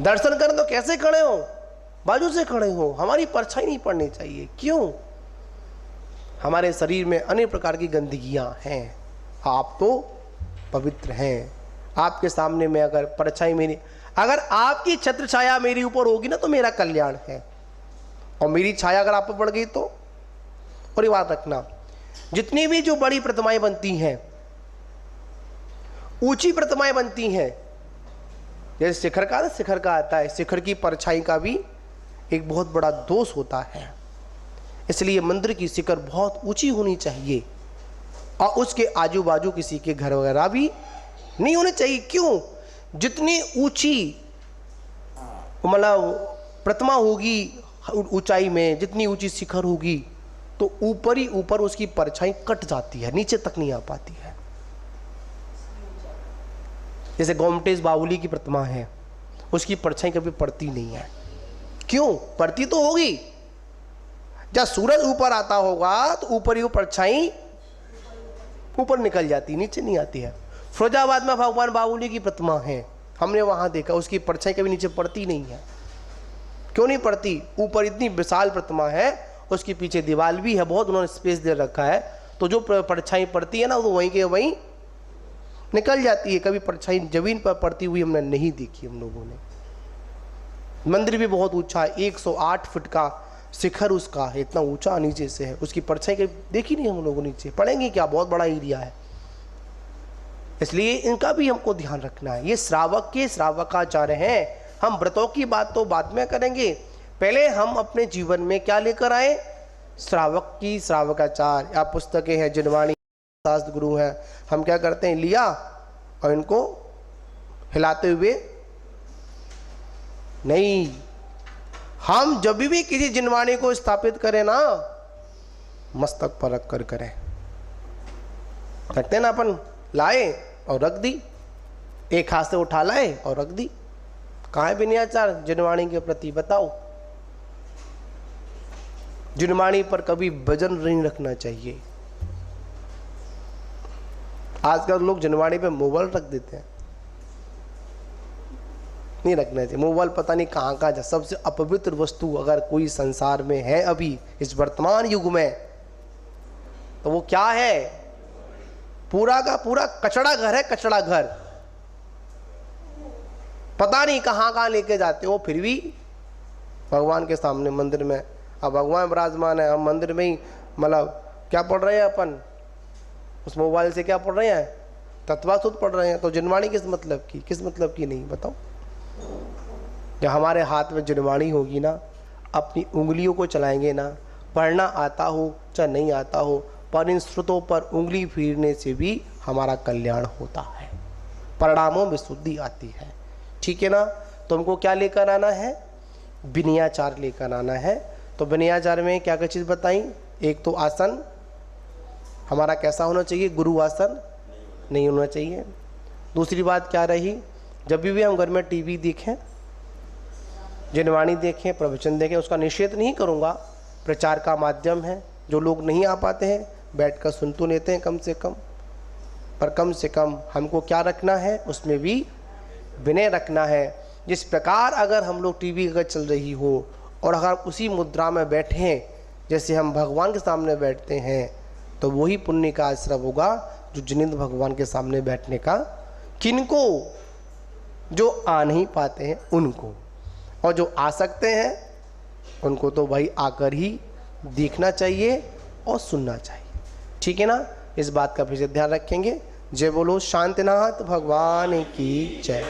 दर्शन करें तो कैसे खड़े हो? बाजू से खड़े हो। हमारी परछाई नहीं पड़नी चाहिए। क्यों? हमारे शरीर में अनेक प्रकार की गंदगियां हैं। आप तो पवित्र हैं। आपके सामने में अगर परछाई मेरी, अगर आपकी छत्र छाया मेरे ऊपर होगी ना तो मेरा कल्याण है, और मेरी छाया अगर आप पर पड़ गई तो। और ये बात रखना, जितनी भी जो बड़ी प्रतिमाएं बनती हैं, ऊंची प्रतिमाएं बनती हैं, जैसे शिखर का आता है, शिखर की परछाई का भी एक बहुत बड़ा दोष होता है। इसलिए मंदिर की शिखर बहुत ऊंची होनी चाहिए और उसके आजू बाजू किसी के घर वगैरह भी नहीं होने चाहिए। क्यों? जितनी ऊंची मतलब प्रतिमा होगी ऊंचाई में, जितनी ऊंची शिखर होगी तो ऊपर ही ऊपर उसकी परछाई कट जाती है, नीचे तक नहीं आ पाती है। जैसे गोमटेश बाहुली की प्रतिमा है, उसकी परछाई कभी पड़ती नहीं है। क्यों? पड़ती तो होगी, जब सूरज ऊपर आता होगा तो ऊपर ही वो परछाई ऊपर निकल जाती, नीचे नहीं आती है। फिरोजाबाद में भगवान बाहुली की प्रतिमा है, हमने वहां देखा, उसकी परछाई कभी नीचे पड़ती नहीं है। क्यों नहीं पड़ती? ऊपर इतनी विशाल प्रतिमा है, उसके पीछे दीवार भी है, बहुत उन्होंने स्पेस दे रखा है, तो जो परछाई पड़ती है ना वो वहीं के वहीं निकल जाती है, कभी परछाई जमीन पर पड़ती हुई हमने नहीं देखी हम लोगों ने। मंदिर भी बहुत ऊंचा है, 108 फुट का शिखर उसका है, इतना ऊंचा नीचे से है, उसकी परछाई कभी देखी नहीं हम लोगों नीचे, पड़ेंगे क्या, बहुत बड़ा एरिया है। इसलिए इनका भी हमको ध्यान रखना है। ये श्रावक के श्रावकाचार्य हैं। हम व्रतों की बात तो बाद में करेंगे, पहले हम अपने जीवन में क्या लेकर आए, श्रावक की श्रावकाचार या पुस्तकें हैं, जिनवाणी शास्त्र गुरु हैं, हम क्या करते हैं, लिया और इनको हिलाते हुए नहीं। हम जब भी किसी जिनवाणी को स्थापित करें ना, मस्तक पर रख कर करें। रखते ना अपन, लाए और रख दी, एक हाथ से उठा लाए और रख दी। कहाँ है विनयाचार जिनवाणी के प्रति, बताओ। जिनवाणी पर कभी वजन नहीं रखना चाहिए। आजकल लोग जिनवाणी पे मोबाइल रख देते हैं, नहीं रखना चाहिए। मोबाइल पता नहीं कहाँ कहाँ, सबसे अपवित्र वस्तु अगर कोई संसार में है अभी इस वर्तमान युग में, तो वो क्या है, पूरा का पूरा कचड़ा घर है, कचड़ा घर। पता नहीं कहाँ कहाँ लेके जाते हो, फिर भी भगवान के सामने मंदिर में, अब भगवान विराजमान है, हम मंदिर में ही मतलब क्या पढ़ रहे हैं अपन, उस मोबाइल से क्या पढ़ रहे हैं, तत्वासुत पढ़ रहे हैं। तो जिनवाणी किस मतलब की, किस मतलब की नहीं, बताओ। जब हमारे हाथ में जिनवाणी होगी ना, अपनी उंगलियों को चलाएंगे ना, पढ़ना आता हो चाहे नहीं आता हो, पर इन श्रुतों पर उंगली फेरने से भी हमारा कल्याण होता है, परिणामों में शुद्धि आती है। ठीक है ना। तो हमको क्या लेकर आना है, विनयाचार लेकर आना है। तो विनयाचार में क्या क्या चीज़ बताई, एक तो आसन हमारा कैसा होना चाहिए, गुरु आसन नहीं होना चाहिए। दूसरी बात क्या रही, जब भी हम घर में टीवी देखें, जिनवाणी देखें, प्रवचन देखें, उसका निषेध नहीं करूँगा, प्रचार का माध्यम है। जो लोग नहीं आ पाते हैं बैठकर सुन तो लेते हैं कम से कम, पर कम से कम हमको क्या रखना है, उसमें भी विनय रखना है। जिस प्रकार अगर हम लोग टीवी अगर चल रही हो और अगर उसी मुद्रा में बैठें जैसे हम भगवान के सामने बैठते हैं, तो वही पुण्य का आश्रय होगा जो जिनेंद्र भगवान के सामने बैठने का। किनको, जो आ नहीं पाते हैं उनको, और जो आ सकते हैं उनको तो भाई आकर ही देखना चाहिए और सुनना चाहिए। ठीक है ना। इस बात का फिर से ध्यान रखेंगे। जय बोलो शांतिनाथ भगवान की जय।